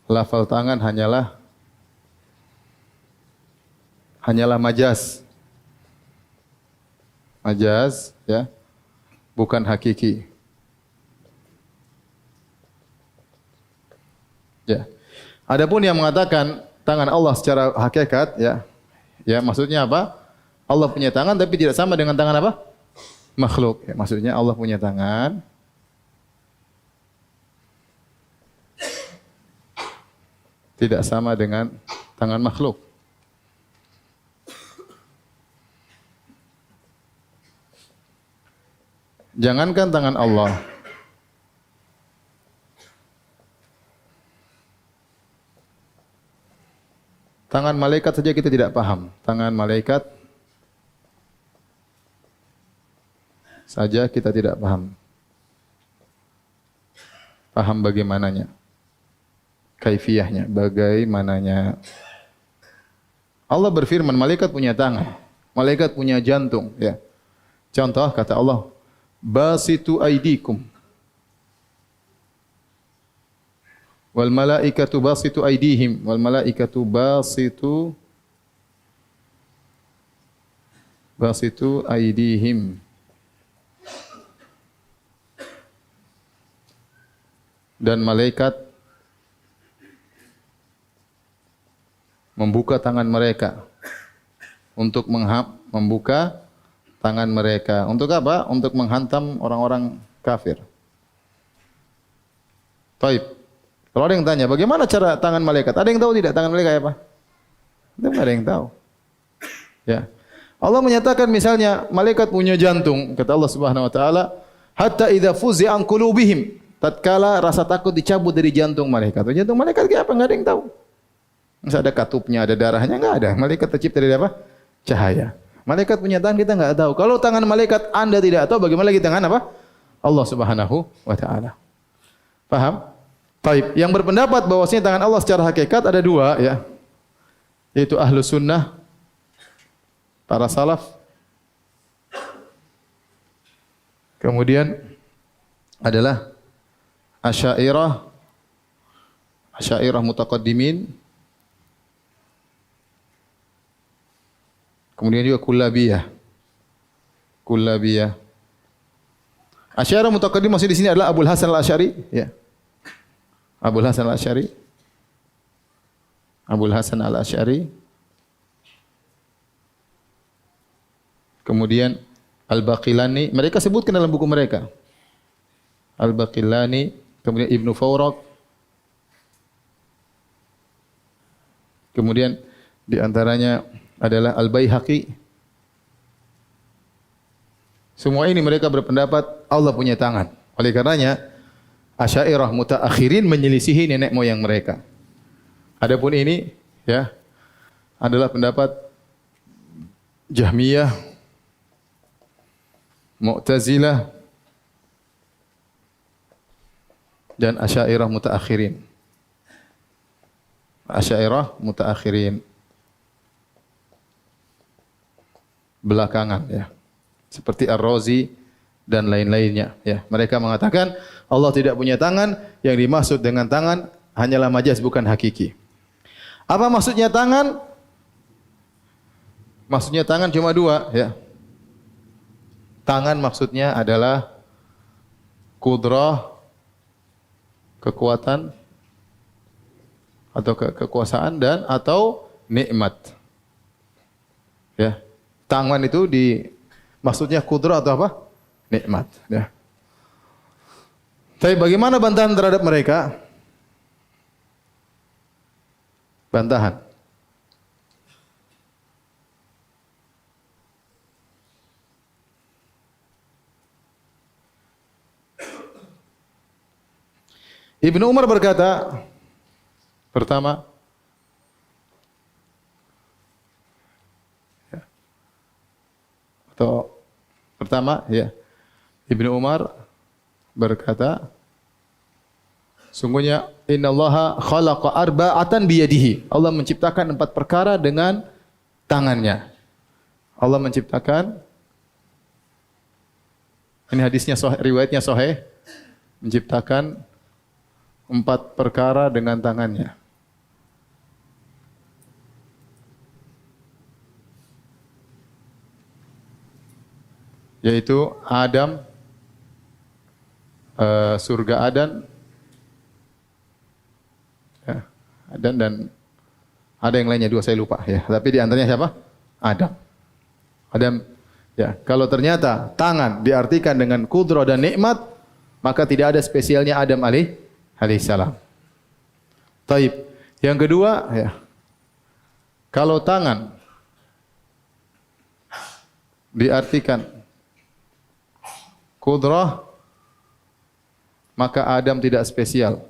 Lafal tangan hanyalah majaz. Majaz, ya. Bukan hakiki. Ya. Adapun yang mengatakan tangan Allah secara hakikat, ya. Ya, maksudnya apa? Allah punya tangan tapi tidak sama dengan tangan apa? Makhluk. Ya, maksudnya Allah punya tangan tidak sama dengan tangan makhluk. Jangankan tangan Allah, tangan malaikat saja kita tidak paham. Tangan malaikat saja kita tidak paham. Paham bagaimananya? Kaifiyahnya, bagaimananya. Allah berfirman, malaikat punya tangan, malaikat punya jantung, ya. Contoh kata Allah, basitu aidikum. Wal malaikatu basitu aidihim, wal malaikatu basitu aidihim. Dan malaikat membuka tangan mereka untuk membuka tangan mereka. Untuk apa? Untuk menghantam orang-orang kafir. Taib. Kalau ada yang tanya, bagaimana cara tangan malaikat? Ada yang tahu tidak tangan malaikat apa? Tidak ada yang tahu. Ya. Allah menyatakan misalnya malaikat punya jantung, kata Allah Subhanahu wa taala, hatta idza fuzi'a an qulubihim. Tatkala rasa takut dicabut dari jantung malaikat. Jantung malaikat kayak apa? Enggak ada yang tahu. Masa ada katupnya, ada darahnya? Enggak ada. Malaikat tercipta dari apa? Cahaya. Malaikat punya tangan kita enggak tahu. Kalau tangan malaikat Anda tidak tahu, bagaimana lagi tangan apa? Allah Subhanahu wa taala. Paham? Baik. Yang berpendapat bahwasanya tangan Allah secara hakikat ada dua, ya. Yaitu Ahlus Sunnah, para salaf. Kemudian adalah Asy'ariyah mutaqaddimin. Kemudian juga Kullabiyah. Asy'ariyah mutaqaddim masih di sini adalah Abul Hasan Al-Asy'ari, ya. Abul Hasan Al-Asy'ari. Kemudian Al-Baqillani, mereka sebutkan dalam buku mereka. Al-Baqillani, kemudian Ibnu Fawraq. Kemudian di antaranya adalah Al-Baihaqi. Semua ini mereka berpendapat Allah punya tangan. Oleh karenanya Asy'ariyah mutaakhirin menyelisihi nenek moyang mereka. Adapun ini, ya, adalah pendapat Jahmiyah, Mu'tazilah dan Asy'ariyah mutaakhirin. Asy'ariyah mutaakhirin. Belakangan, ya. Seperti Ar-Razi dan lain-lainnya, ya. Mereka mengatakan Allah tidak punya tangan, yang dimaksud dengan tangan hanyalah majaz bukan hakiki. Apa maksudnya tangan? Maksudnya tangan cuma dua, ya. Tangan maksudnya adalah kudrah, kekuatan atau kekuasaan dan atau nikmat. Ya. Tangan itu maksudnya kudrah atau apa? Nikmat, ya. Tapi bagaimana bantahan terhadap mereka? Bantahan. Ibnu Umar berkata, pertama, ya, Ibnu Umar berkata, sungguhnya innallaha khalaqa arba'atan biyadihi. Allah menciptakan 4 perkara dengan tangannya. Allah menciptakan, ini hadisnya sahih, riwayatnya sahih, menciptakan 4 perkara dengan tangannya. Yaitu Adam, surga Adan, ya, Adan dan ada yang lainnya 2 saya lupa ya. Tapi di antaranya siapa? Adam. Adam. Ya, kalau ternyata tangan diartikan dengan kudrah dan nikmat, maka tidak ada spesialnya Adam alaihissalam. Taib. Yang kedua, ya, kalau tangan diartikan kudrah, maka Adam tidak spesial.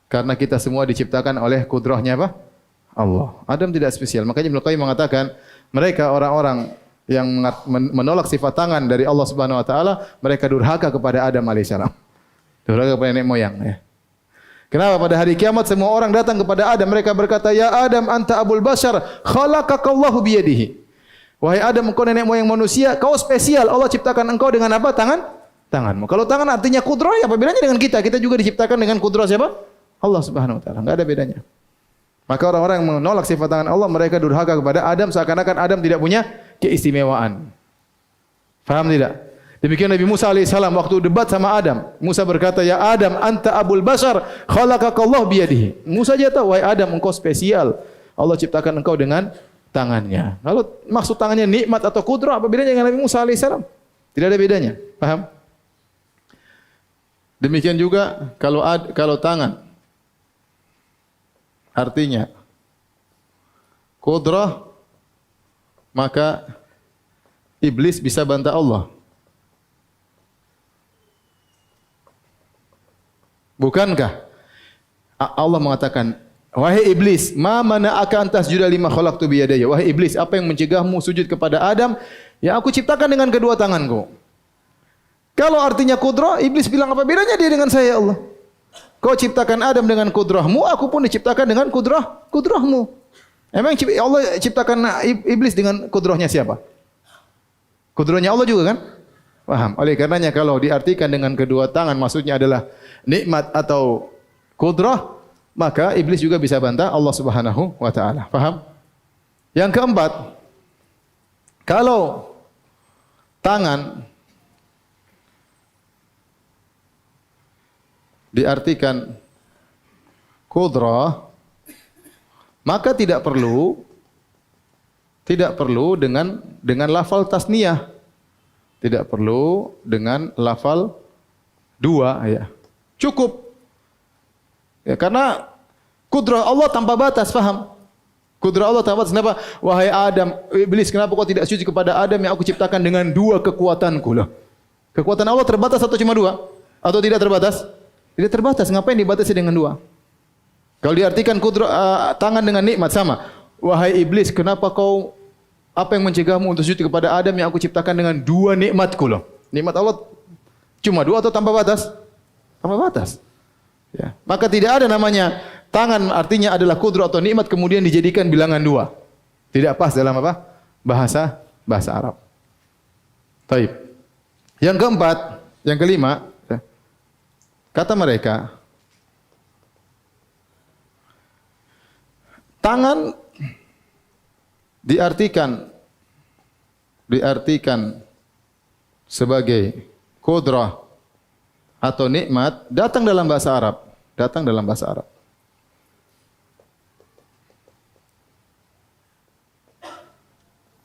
Karena kita semua diciptakan oleh kudrahnya apa? Allah. Adam tidak spesial. Makanya Ibnu Qayyim mengatakan, mereka orang-orang yang menolak sifat tangan dari Allah Subhanahu wa taala, mereka durhaka kepada Adam alaihissalam. Durhaka kepada nenek moyang, ya. Kenapa pada hari kiamat semua orang datang kepada Adam, mereka berkata, "Ya Adam, anta abul bashar, khalaqakallahu biyadihi." Wahai Adam, engkau nenek moyang manusia, kau spesial. Allah ciptakan engkau dengan apa? Tanganmu. Kalau tangan artinya kudrah, apa bedanya dengan kita? Kita juga diciptakan dengan kudrah siapa? Allah Subhanahu wa taala. Enggak ada bedanya. Maka orang-orang yang menolak sifat tangan Allah, mereka durhaka kepada Adam seakan-akan Adam tidak punya keistimewaan. Faham tidak? Demikian Nabi Musa alaihissalam waktu debat sama Adam. Musa berkata, "Ya Adam, anta abul bashar, khalaqakallahu biyadihi." Musa aja tahu, "Wahai Adam, engkau spesial. Allah ciptakan engkau dengan tangannya." Kalau maksud tangannya nikmat atau kudrah, apa bedanya dengan Nabi Musa alaihissalam? Tidak ada bedanya. Paham? Demikian juga kalau tangan artinya kudrah, maka iblis bisa bantah Allah. Bukankah Allah mengatakan, "Wahai iblis, ma mana'aka an tasjuda lima khalaqtu bi yadayya?" Wahai iblis, apa yang mencegahmu sujud kepada Adam yang aku ciptakan dengan kedua tanganku? Kalau artinya kudrah, iblis bilang, apa bedanya dia dengan saya, ya Allah? Kau ciptakan Adam dengan kudrahmu, aku pun diciptakan dengan kudrahmu. Emang Allah ciptakan iblis dengan kudrahnya siapa? Kudrahnya Allah juga kan? Paham? Oleh karenanya kalau diartikan dengan kedua tangan maksudnya adalah nikmat atau kudrah, maka iblis juga bisa bantah Allah Subhanahu wa taala. Paham? Yang keempat, kalau tangan diartikan kudrah, maka tidak perlu dengan lafal tasniyah. Tidak perlu dengan lafal 2, ya. Cukup. Ya, karena kudrah Allah tanpa batas, paham? Kudrah Allah tanpa batas. Kenapa? Wahai Adam, iblis, kenapa kau tidak sujud kepada Adam yang aku ciptakan dengan 2 kekuatanku? Lah. Kekuatan Allah terbatas atau cuma 2? Atau tidak terbatas? Tidak terbatas. Ngapain dibatasi dengan 2? Kalau diartikan kudrah tangan dengan nikmat sama. Wahai iblis, kenapa kau, apa yang mencegahmu untuk sujud kepada Adam yang aku ciptakan dengan 2 nikmatku loh? Nikmat Allah cuma 2 atau tanpa batas? Tanpa batas. Ya. Maka tidak ada namanya tangan artinya adalah kudrah atau nikmat kemudian dijadikan bilangan 2. Tidak pas dalam apa? Bahasa Arab. Taib. Yang keempat, yang kelima, kata mereka, tangan diartikan diartikan sebagai qudrah atau nikmat datang dalam bahasa Arab, datang dalam bahasa Arab.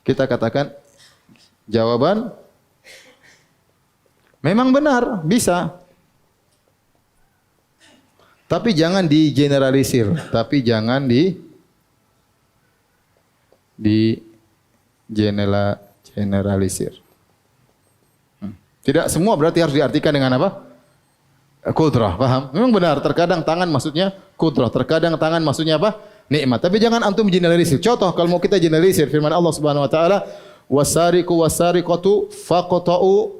Kita katakan jawaban memang benar, bisa. Tapi jangan digeneralisir, tapi jangan generalisir. Tidak semua berarti harus diartikan dengan apa? Qudrah, paham? Memang benar, terkadang tangan maksudnya qudrah, terkadang tangan maksudnya apa? Nikmat. Tapi jangan antum generalisir. Contoh kalau mau kita generalisir firman Allah Subhanahu wa taala, wasariqu wasariqatu faqta'u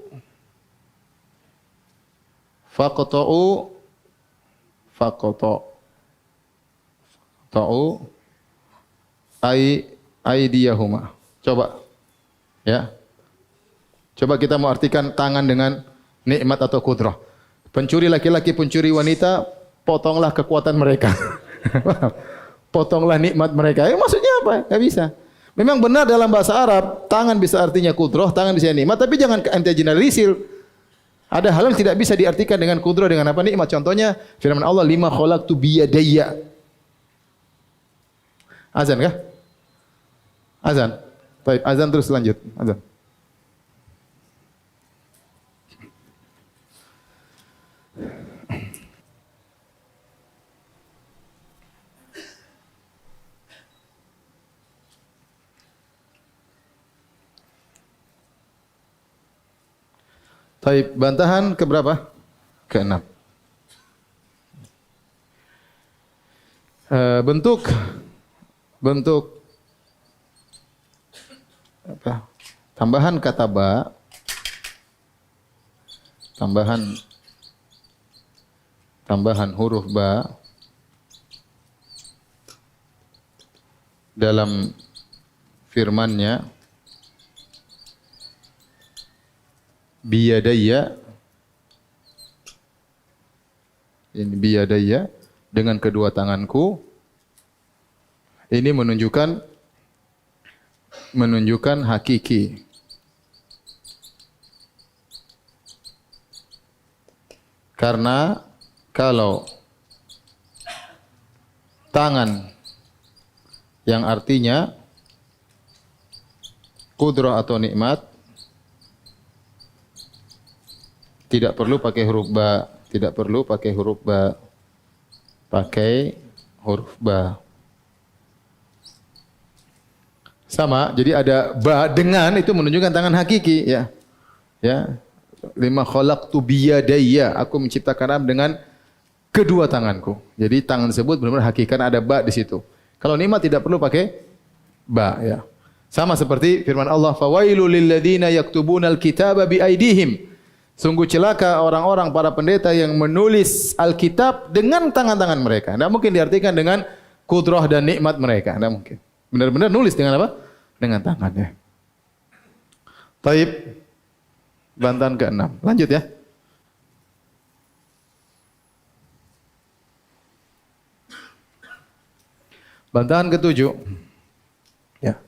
aydiyahuma. Coba. Ya. Coba kita mau artikan tangan dengan nikmat atau qudrah. Pencuri laki-laki, pencuri wanita, potonglah kekuatan mereka. Potonglah nikmat mereka. Maksudnya apa? Enggak bisa. Memang benar dalam bahasa Arab, tangan bisa artinya qudrah, tangan bisa nikmat, tapi jangan ente generalisir. Ada hal yang tidak bisa diartikan dengan qudrah dengan apa? Nikmat. Contohnya firman Allah, lima khalaqtu biyadayya. Azan kah? Azan. Baik, azan terus lanjut. Azan. Baik, bantahan ke berapa? Ke-6. Bentuk apa? Tambahan kata ba, tambahan huruf ba dalam firman-Nya biyadayya, ini biyadayya, dengan kedua tanganku, ini menunjukkan hakiki. Karena kalau tangan yang artinya qudrah atau nikmat tidak perlu pakai huruf ba, tidak perlu pakai huruf ba. Pakai huruf ba. Sama, jadi ada ba dengan itu menunjukkan tangan hakiki, ya. Ya. Lima khalaqtu biyadayya, aku menciptakan Adam dengan kedua tanganku. Jadi tangan tersebut benar-benar hakiki, karena ada ba di situ. Kalau nikmat tidak perlu pakai ba, ya. Sama seperti firman Allah, fawailul lil ladzina yaktubunal kitaba bi aidihim. Sungguh celaka orang-orang para pendeta yang menulis Alkitab dengan tangan-tangan mereka. Tidak mungkin diartikan dengan qudrah dan nikmat mereka. Tidak mungkin. Benar-benar nulis dengan apa? Dengan tangannya. Taib. Bantahan ke-6. Lanjut ya. Bantahan ke-7. Ya.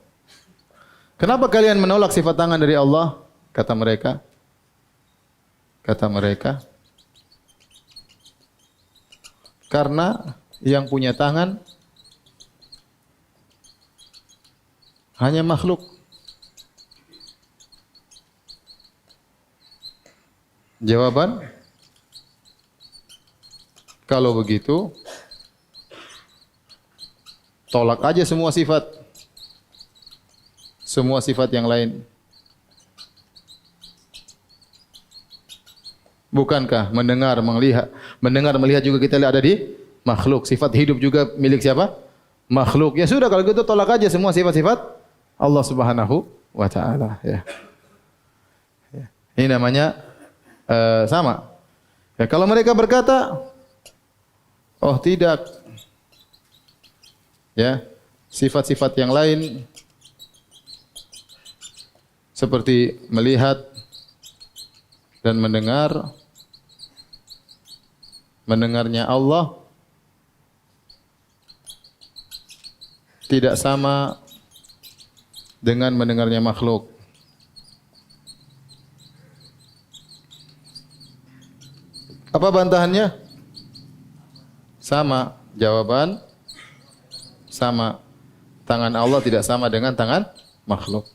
Kenapa kalian menolak sifat tangan dari Allah? Kata mereka. Karena yang punya tangan hanya makhluk. Jawaban, kalau begitu tolak aja semua sifat yang lain. Bukankah mendengar, melihat juga kita lihat ada di makhluk. Sifat hidup juga milik siapa? Makhluk. Ya sudah, kalau gitu tolak aja semua sifat-sifat Allah Subhanahu wa taala, ya. Ini namanya sama. Ya, kalau mereka berkata, oh tidak, ya, sifat-sifat yang lain seperti melihat dan mendengarnya Allah tidak sama dengan mendengarnya makhluk. Apa bantahannya? Sama. Jawaban sama. Tangan Allah tidak sama dengan tangan makhluk.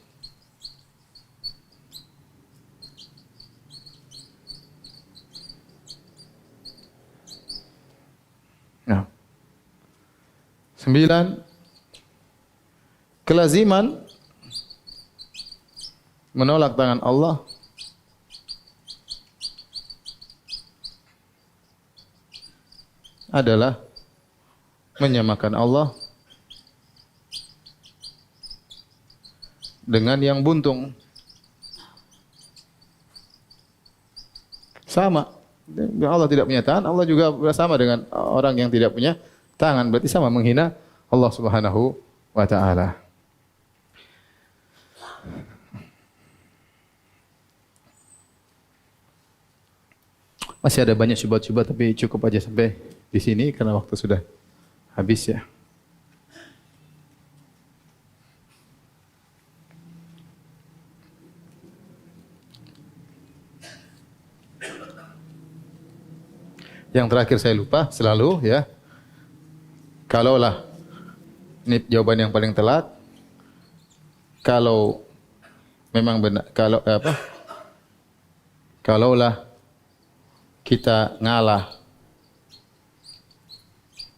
Nah. 9. Kelaziman menolak tangan Allah adalah menyamakan Allah dengan yang buntung. Sama. Allah tidak punya tangan, Allah juga bersama dengan orang yang tidak punya tangan. Berarti sama menghina Allah Subhanahu wa taala. Masih ada banyak syubhat-syubhat tapi cukup aja sampai di sini karena waktu sudah habis ya. Yang terakhir saya lupa selalu ya. Kalaulah ini jawaban yang paling telat. Kalau memang benar kalaulah kita ngalah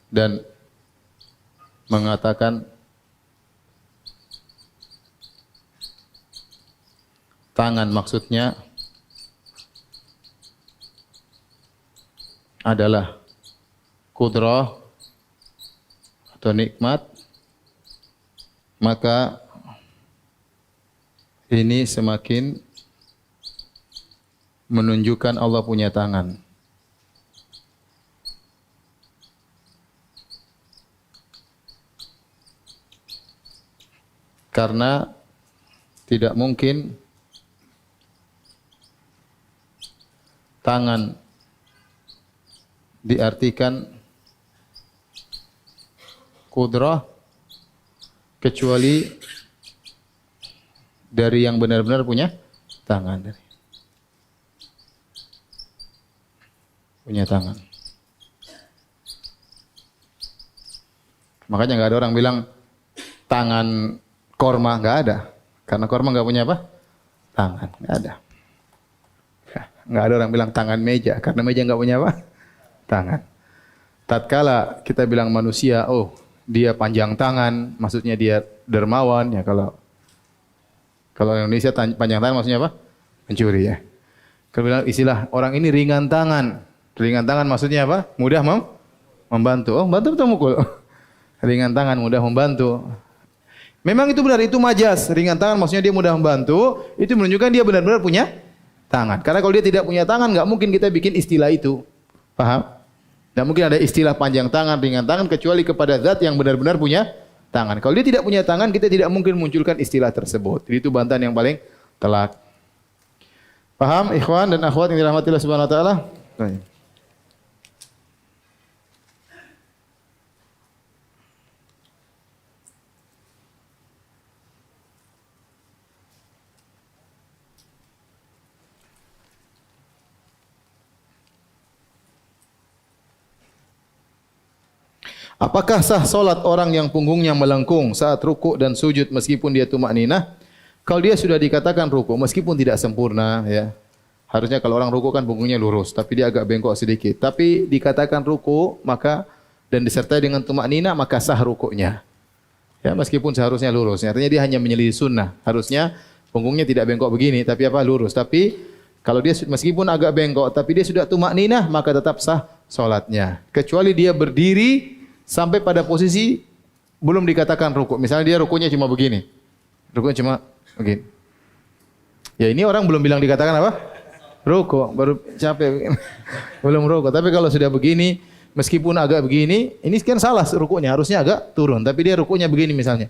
dan mengatakan tangan maksudnya adalah kudrah atau nikmat, maka ini semakin menunjukkan Allah punya tangan. Karena tidak mungkin tangan diartikan kudrah kecuali dari yang benar-benar punya tangan. Punya tangan. Makanya nggak ada orang bilang tangan korma, nggak ada. Karena korma nggak punya apa? Tangan, nggak ada. Nggak ada orang bilang tangan meja, karena meja nggak punya apa? Tangan. Tatkala kita bilang manusia, oh dia panjang tangan, maksudnya dia dermawan ya. Kalau Indonesia panjang tangan maksudnya apa? Mencuri ya. Kalau bilang istilah orang ini ringan tangan, maksudnya apa? Mudah membantu. Oh, bantu atau mukul? Ringan tangan mudah membantu. Memang itu benar, itu majas. Ringan tangan maksudnya dia mudah membantu. Itu menunjukkan dia benar-benar punya tangan. Karena kalau dia tidak punya tangan, nggak mungkin kita bikin istilah itu. Paham? Tidak mungkin ada istilah panjang tangan, ringan tangan kecuali kepada zat yang benar-benar punya tangan. Kalau dia tidak punya tangan, kita tidak mungkin munculkan istilah tersebut. Jadi itu bantahan yang paling telak. Paham, ikhwan dan akhwat yang dirahmati Allah Subhanahu wa taala? Baik. Apakah sah solat orang yang punggungnya melengkung saat rukuk dan sujud meskipun dia tumak ninah? Kalau dia sudah dikatakan rukuk meskipun tidak sempurna ya. Harusnya kalau orang rukuk kan punggungnya lurus, tapi dia agak bengkok sedikit. Tapi dikatakan rukuk maka dan disertai dengan tumak ninah maka sah rukuknya. Ya, meskipun seharusnya lurus. Artinya dia hanya menyelisih sunnah. Harusnya punggungnya tidak bengkok begini, tapi apa lurus. Tapi kalau dia meskipun agak bengkok, tapi dia sudah tumak ninah maka tetap sah solatnya. Kecuali dia berdiri sampai pada posisi belum dikatakan rukuk. Misalnya dia rukuknya cuma begini. Rukuknya cuma begini. Ya ini orang belum bilang dikatakan apa? Rukuk, baru capek. Belum rukuk. Tapi kalau sudah begini, meskipun agak begini, ini kan salah rukuknya, harusnya agak turun. Tapi dia rukuknya begini misalnya.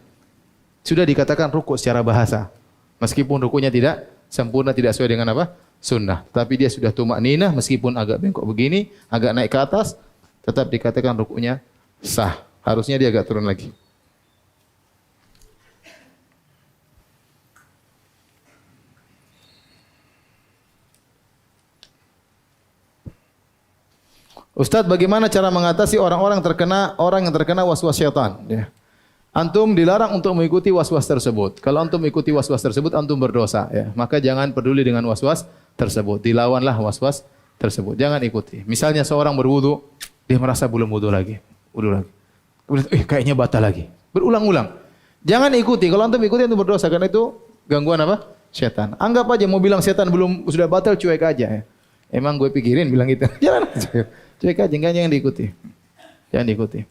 Sudah dikatakan rukuk secara bahasa. Meskipun rukuknya tidak sempurna, tidak sesuai dengan apa? Sunnah. Tapi dia sudah tumak ninah, meskipun agak bengkok begini, agak naik ke atas, tetap dikatakan rukuknya sah. Harusnya dia agak turun lagi. Ustaz, bagaimana cara mengatasi orang yang terkena waswas syaitan? Ya. Antum dilarang untuk mengikuti waswas tersebut. Kalau antum mengikuti waswas tersebut, antum berdosa. Ya. Maka jangan peduli dengan waswas tersebut. Dilawanlah waswas tersebut. Jangan ikuti. Misalnya seorang berwudu, dia merasa belum wudu lagi. Wudu lagi. Kemudian, kayaknya batal lagi. Berulang-ulang. Jangan ikuti. Kalau antum ikuti, antum berdosa. Karena itu gangguan apa? Syaitan. Anggap aja mau bilang setan sudah batal, cuek aja. Ya. Emang gue pikirin bilang gitu. Jangan aja. Cuek aja, jangan diikuti. Jangan diikuti.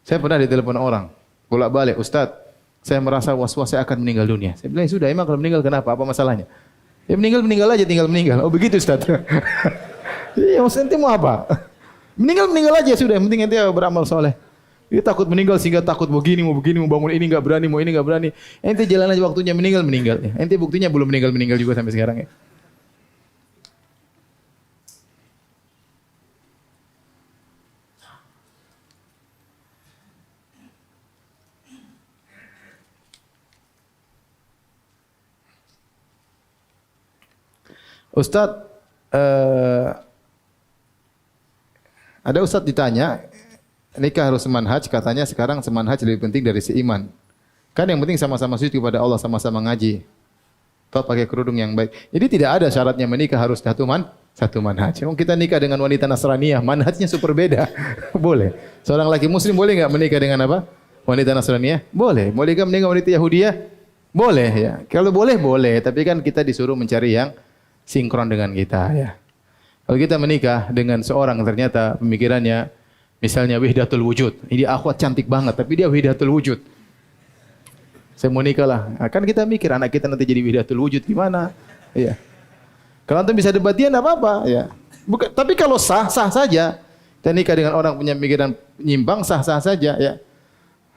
Saya pernah ditelepon orang, bolak-balik, Ustaz, saya merasa was-was saya akan meninggal dunia. Saya bilang, sudah, emang kalau meninggal kenapa? Apa masalahnya? Ya meninggal aja, tinggal meninggal. Oh begitu Ustaz. Ya ente mau apa? Meninggal aja sudah, yang penting ente beramal soleh. Dia takut meninggal sehingga takut mau bangun ini enggak berani, mau ini enggak berani. Ente jalan aja waktunya meninggal. Ente buktinya belum meninggal juga sampai sekarang ya. Ustaz, ada Ustaz ditanya, nikah harus semanhaj, katanya sekarang semanhaj lebih penting dari seiman. Kan yang penting sama-sama sujud kepada Allah, sama-sama ngaji. Atau pakai kerudung yang baik. Jadi tidak ada syaratnya menikah harus satu manhaj. Kita nikah dengan wanita Nasraniyah, manhajnya super beda. Boleh. Seorang laki muslim boleh enggak menikah dengan apa? Wanita Nasraniyah? Boleh. Bolehkah menikah wanita Yahudiyah? Boleh ya. Kalau boleh, tapi kan kita disuruh mencari yang sinkron dengan kita ya. Kalau kita menikah dengan seorang ternyata pemikirannya misalnya wahdatul wujud. Ini akhwat cantik banget tapi dia wahdatul wujud. Saya mau nikah lah. Kan kita mikir anak kita nanti jadi wahdatul wujud gimana? Iya. Kalau antum bisa debat dia enggak apa-apa ya. Bukan, tapi kalau sah saja. Kita nikah dengan orang punya pemikiran nyimpang sah saja ya.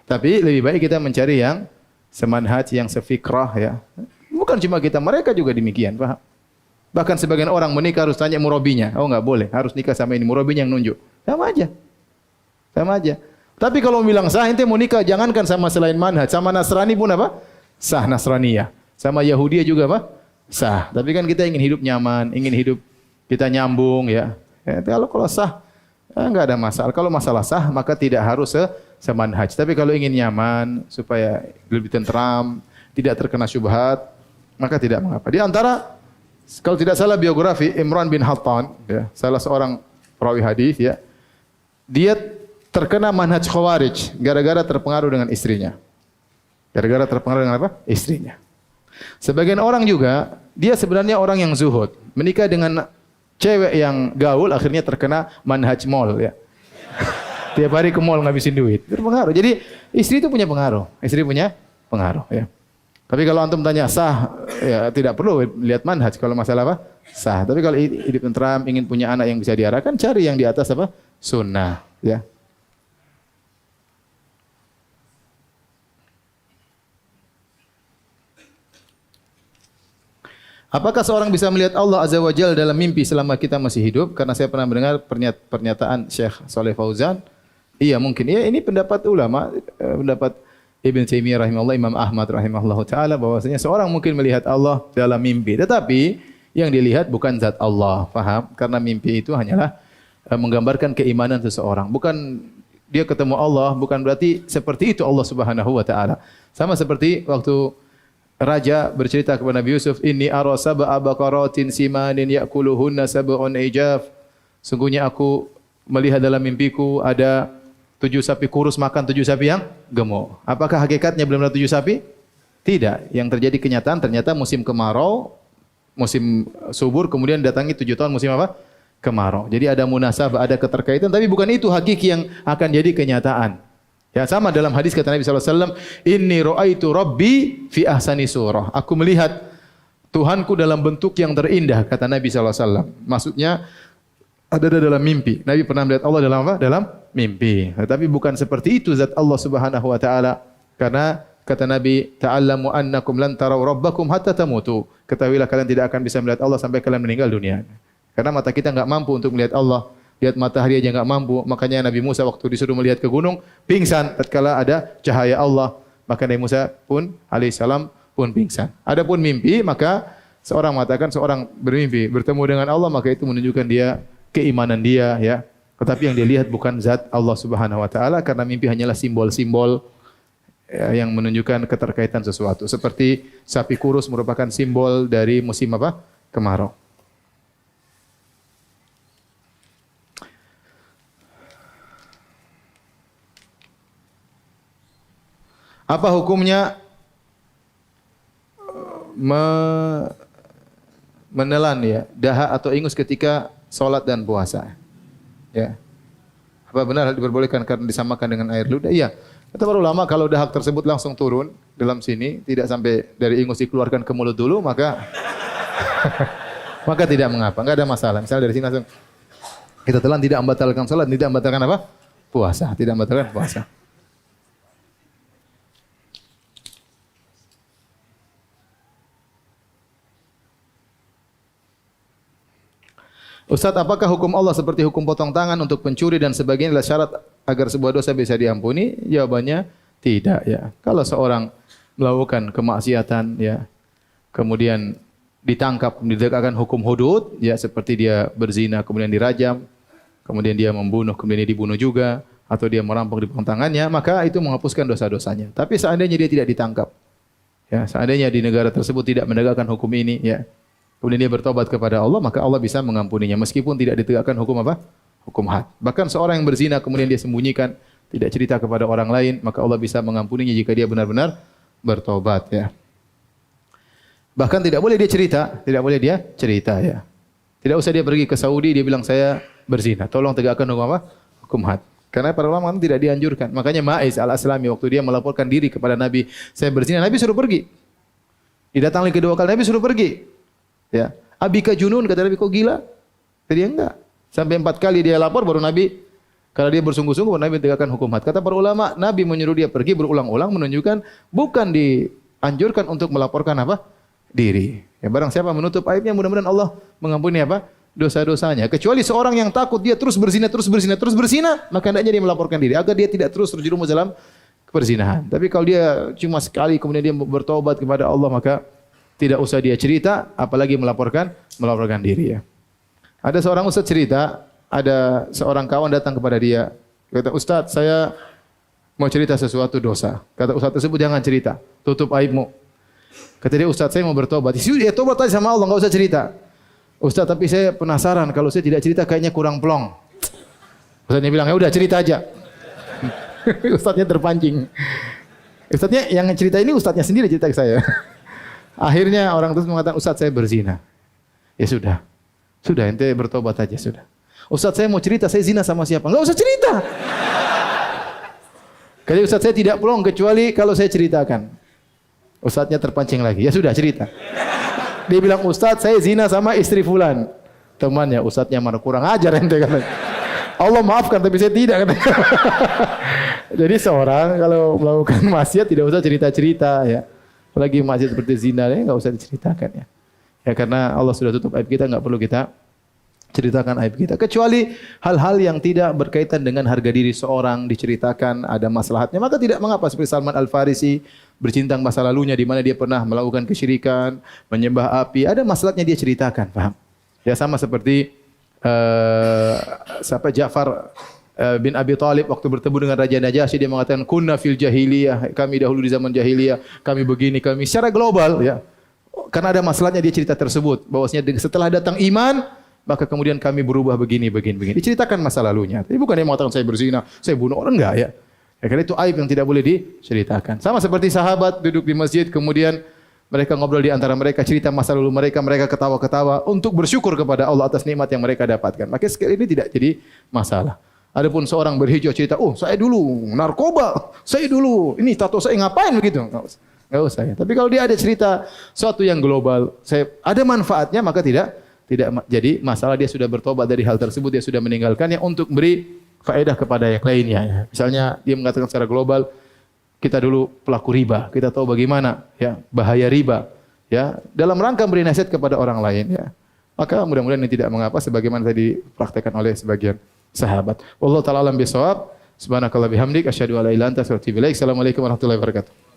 Tapi lebih baik kita mencari yang semanhaj, yang sefikrah ya. Bukan cuma kita, mereka juga demikian, paham? Bahkan sebagian orang menikah harus tanya murabinya. Oh enggak boleh, harus nikah sama ini, murabinya yang nunjuk. Sama aja. Tapi kalau bilang sah, ente mau nikah jangankan sama selain manhaj, sama Nasrani pun apa? Sah Nasraniyah. Sama Yahudi juga apa? Sah. Tapi kan kita ingin hidup nyaman, ingin hidup kita nyambung ya. Kalau sah, enggak ada masalah. Kalau masalah sah, maka tidak harus semanhaj. Tapi kalau ingin nyaman, supaya lebih tentram, tidak terkena syubhat, maka tidak mengapa. Di antara kalau tidak salah biografi Imran bin Hattan, ya, salah seorang perawi hadis, ya, dia terkena manhaj khawarij gara-gara terpengaruh dengan istrinya. Gara-gara terpengaruh dengan apa? Istrinya. Sebagian orang juga dia sebenarnya orang yang zuhud, menikah dengan cewek yang gaul, akhirnya terkena manhaj mall. Ya. Tiap hari ke mall ngabisin duit, berpengaruh. Jadi istri itu punya pengaruh, Ya. Tapi kalau antum tanya sah, ya tidak perlu lihat manhaj kalau masalah apa? Sah. Tapi kalau hidup tentram, ingin punya anak yang bisa diarahkan, cari yang di atas apa? Sunnah, ya. Apakah seorang bisa melihat Allah Azza wa Jalla dalam mimpi selama kita masih hidup? Karena saya pernah mendengar pernyataan Syekh Saleh Fauzan. Iya mungkin. Ya, ini pendapat ulama, pendapat Ibn Taimiyah rahimahullah, Imam Ahmad rahimahullah ta'ala, bahwasanya seorang mungkin melihat Allah dalam mimpi. Tetapi yang dilihat bukan zat Allah. Faham? Karena mimpi itu hanyalah menggambarkan keimanan seseorang. Bukan dia ketemu Allah, bukan berarti seperti itu Allah subhanahu wa ta'ala. Sama seperti waktu raja bercerita kepada Nabi Yusuf, Inni ara sab'a baqaratin simanin ya'kuluhunna sab'un ijaf. Sungguhnya aku melihat dalam mimpiku ada 7 sapi kurus makan 7 sapi yang gemuk. Apakah hakikatnya belum ada 7 sapi? Tidak. Yang terjadi kenyataan ternyata musim kemarau, musim subur, kemudian datangi 7 tahun musim apa? Kemarau. Jadi ada munasabah, ada keterkaitan, tapi bukan itu hakiki yang akan jadi kenyataan. Ya, sama dalam hadis kata Nabi SAW, Inni ra'aitu Rabbi fi ahsani surah. Aku melihat Tuhanku dalam bentuk yang terindah, kata Nabi SAW. Maksudnya, ada dalam mimpi. Nabi pernah melihat Allah dalam apa? Dalam mimpi. Tetapi bukan seperti itu zat Allah Subhanahu wa taala. Karena kata Nabi, "Ta'allamu annakum lan taraw rabbakum hatta tamutu." Ketahuilah kalian tidak akan bisa melihat Allah sampai kalian meninggal dunia. Karena mata kita enggak mampu untuk melihat Allah. Lihat matahari aja enggak mampu. Makanya Nabi Musa waktu disuruh melihat ke gunung, pingsan tatkala ada cahaya Allah. Maka Nabi Musa pun alaihissalam pun pingsan. Adapun mimpi, maka seorang mengatakan seorang bermimpi bertemu dengan Allah, maka itu menunjukkan dia keimanan dia, ya. Tetapi yang dia lihat bukan zat Allah Subhanahu wa taala karena mimpi hanyalah simbol-simbol yang menunjukkan keterkaitan sesuatu. Seperti sapi kurus merupakan simbol dari musim apa? Kemarau. Apa hukumnya menelan ya dahak atau ingus ketika salat dan puasa? Ya. Apa benar diperbolehkan karena disamakan dengan air ludah? Iya. Kata para ulama kalau dahak tersebut langsung turun dalam sini, tidak sampai dari ingus dikeluarkan ke mulut dulu, maka maka tidak mengapa, enggak ada masalah. Misalnya dari sini langsung kita telan, tidak membatalkan salat, tidak membatalkan apa? Puasa, tidak membatalkan puasa. Ustaz, apakah hukum Allah seperti hukum potong tangan untuk pencuri dan sebagainya adalah syarat agar sebuah dosa bisa diampuni? Jawabannya tidak, ya. Kalau seorang melakukan kemaksiatan, ya, kemudian ditangkap, ditegakkan hukum hudud, ya, seperti dia berzina kemudian dirajam, kemudian dia membunuh kemudian dia dibunuh juga, atau dia merampok dipotong tangannya, maka itu menghapuskan dosa-dosanya. Tapi seandainya dia tidak ditangkap, ya, seandainya di negara tersebut tidak menegakkan hukum ini, ya, kemudian dia bertobat kepada Allah, maka Allah bisa mengampuninya meskipun tidak ditegakkan hukum apa? Hukum had. Bahkan seorang yang berzina kemudian dia sembunyikan, tidak cerita kepada orang lain, maka Allah bisa mengampuninya jika dia benar-benar bertobat, ya. Bahkan tidak boleh dia cerita, ya. Tidak usah dia pergi ke Saudi dia bilang saya berzina. Tolong tegakkan hukum apa? Hukum had. Karena para ulama tidak dianjurkan. Makanya Ma'iz al-Aslami waktu dia melaporkan diri kepada Nabi, saya berzina, Nabi suruh pergi. Didatangi kedua kali, Nabi suruh pergi. Ya, abika junun, kata Nabi, kok gila? Tadi enggak. Sampai 4 kali dia lapor baru Nabi, kalau dia bersungguh-sungguh baru Nabi tegakkan hukum had. Kata para ulama, Nabi menyuruh dia pergi berulang-ulang menunjukkan bukan dianjurkan untuk melaporkan apa? Diri. Ya, barang siapa menutup aibnya mudah-mudahan Allah mengampuni apa? Dosa-dosanya. Kecuali seorang yang takut dia terus berzina, maka hendaknya dia melaporkan diri agar dia tidak terus terjerumus dalam perzinahan. Tapi kalau dia cuma sekali kemudian dia bertobat kepada Allah, maka tidak usah dia cerita, apalagi melaporkan diri, ya. Ada seorang ustaz cerita, ada seorang kawan datang kepada dia. Kata, Ustaz, saya mau cerita sesuatu dosa. Kata ustaz tersebut, jangan cerita, tutup aibmu. Kata dia, Ustaz, saya mau bertobat. Ya tobat aja sama Allah, enggak usah cerita. Ustaz, tapi saya penasaran, kalau saya tidak cerita kayaknya kurang plong. Ustaznya bilang, ya udah cerita aja. Ustaznya terpancing. Ustaznya yang cerita ini ustaznya sendiri cerita ke saya. Akhirnya orang itu mengatakan, Ustaz, saya berzina. Ya sudah. Sudah, ente bertobat aja, sudah. Ustaz, saya mau cerita, saya zina sama siapa? Enggak usah cerita. Kali Ustaz, saya tidak plong kecuali kalau saya ceritakan. Ustaznya terpancing lagi. Ya sudah, cerita. Dia bilang, Ustaz, saya zina sama istri fulan. Temannya, Ustaznya mana kurang ajar ente katanya. Allah maafkan, tapi saya tidak katanya. Jadi seorang kalau melakukan maksiat tidak usah cerita-cerita, ya. Apalagi maksiat seperti zina, enggak usah diceritakan, ya. Ya karena Allah sudah tutup aib kita, enggak perlu kita ceritakan aib kita. Kecuali hal-hal yang tidak berkaitan dengan harga diri seorang diceritakan, ada maslahatnya, maka tidak mengapa. Seperti Salman Al-Farisi bercerita tentang masa lalunya di mana dia pernah melakukan kesyirikan, menyembah api, ada maslahatnya dia ceritakan, paham? Ya sama seperti siapa Ja'far bin Abi Thalib waktu bertemu dengan Raja Najasyi, dia mengatakan kunna fil jahiliyah, kami dahulu di zaman jahiliyah, kami begini, kami secara global, ya. Karena ada masalahnya dia cerita tersebut, bahwasanya setelah datang iman, maka kemudian kami berubah begini. Diceritakan masa lalunya. Tapi bukan dia mengatakan saya berzina, saya bunuh orang, enggak, ya. Ya karena itu aib yang tidak boleh diceritakan. Sama seperti sahabat duduk di masjid kemudian mereka ngobrol di antara mereka, cerita masa lalu mereka, mereka ketawa-ketawa untuk bersyukur kepada Allah atas nikmat yang mereka dapatkan. Maka sekali ini tidak jadi masalah. Adapun seorang berhijau cerita, oh saya dulu narkoba, saya dulu ini tato saya ngapain begitu? Enggak usah, ya. Tapi kalau dia ada cerita suatu yang global, ada manfaatnya, maka tidak jadi masalah. Dia sudah bertobat dari hal tersebut, dia sudah meninggalkannya untuk beri faedah kepada yang lainnya. Ya. Misalnya dia mengatakan secara global, kita dulu pelaku riba, kita tahu bagaimana ya bahaya riba, ya dalam rangka beri nasihat kepada orang lain. Ya. Maka mudah-mudahan ini tidak mengapa, sebagaimana tadi dipraktekkan oleh sebagian sahabat. Wallahu ta'ala alam bisawab. Subhanakallah bihamdik asyhadu an la ilaha illa anta astaghfiruka wa atubu ilaik. Assalamualaikum warahmatullahi wabarakatuh.